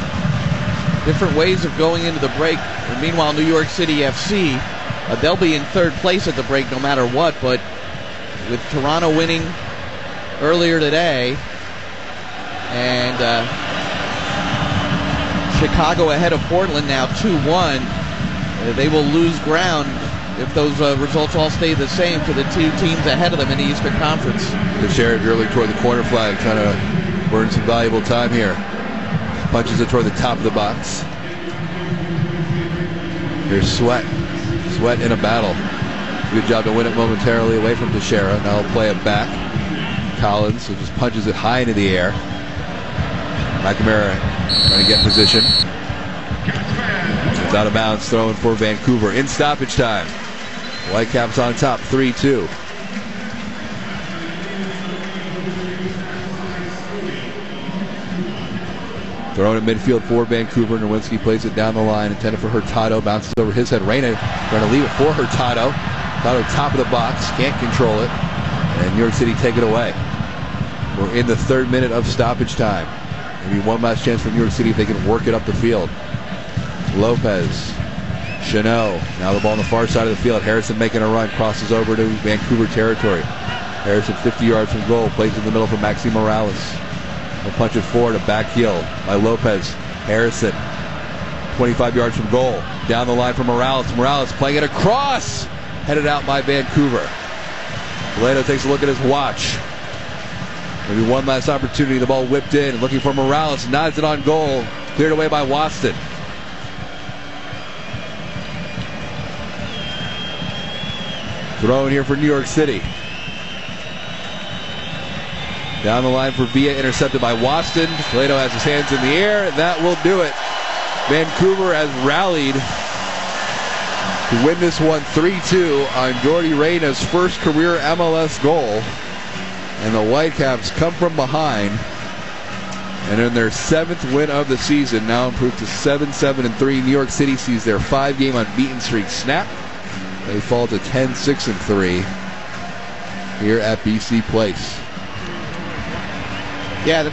S1: Different ways of going into the break. And meanwhile, New York City FC, they'll be in 3rd place at the break no matter what. But with Toronto winning earlier today and Chicago ahead of Portland now 2-1, they will lose ground if those results all stay the same to the 2 teams ahead of them in the Eastern Conference.
S2: Teixeira drilling toward the corner flag, trying to burn some valuable time here. Punches it toward the top of the box. Here's Sweat. Sweat in a battle. Good job to win it momentarily away from Teixeira. Now he'll play it back. Collins, who just punches it high into the air. McNamara trying to get position. It's out of bounds, throwing for Vancouver in stoppage time. Whitecaps on top, 3-2. Thrown in midfield for Vancouver. Nerwinski plays it down the line, intended for Hurtado. Bounces over his head. Reyna trying to leave it for Hurtado. Hurtado top of the box, can't control it. And New York City take it away. We're in the 3rd minute of stoppage time. Maybe one last chance for New York City if they can work it up the field. Lopez. Chenot. Now the ball on the far side of the field. Harrison making a run. Crosses over to Vancouver territory. Harrison 50 yards from goal. Plays in the middle for Maxime Morales. He'll punch it forward. A back heel by Lopez. Harrison. 25 yards from goal. Down the line for Morales. Morales playing it across. Headed out by Vancouver. Vallejo takes a look at his watch. Maybe one last opportunity. The ball whipped in. Looking for Morales. Nods it on goal. Cleared away by Waston. Throw in here for New York City. Down the line for Villa, intercepted by Waston. Plato has his hands in the air. That will do it. Vancouver has rallied to win this one 3-2 on Jordy Reyna's first career MLS goal. And the Whitecaps come from behind. And in their 7th win of the season, now improved to 7-7-3. New York City sees their 5-game unbeaten streak snap. They fall to 10-6-3 here at BC Place.
S1: Yeah,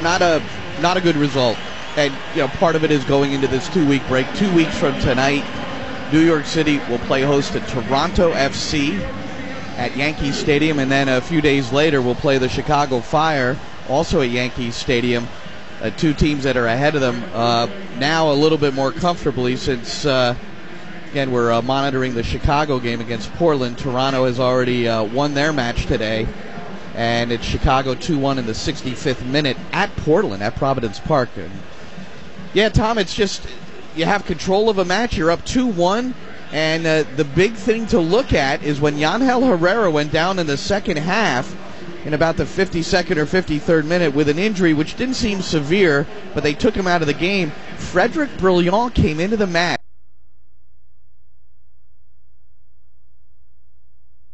S1: not a good result. And part of it is going into this 2-week break. 2 weeks from tonight, New York City will play host to Toronto FC at Yankee Stadium, and then a few days later we'll play the Chicago Fire, also at Yankee Stadium. 2 teams that are ahead of them now a little bit more comfortably since, again, we're monitoring the Chicago game against Portland. Toronto has already won their match today, and it's Chicago 2-1 in the 65th minute at Portland, at Providence Park. And yeah, Tom, it's just you have control of a match. You're up 2-1, and the big thing to look at is when Yangel Herrera went down in the second half, in about the 52nd or 53rd minute with an injury which didn't seem severe, but they took him out of the game. Frederick Brilliant came into the match.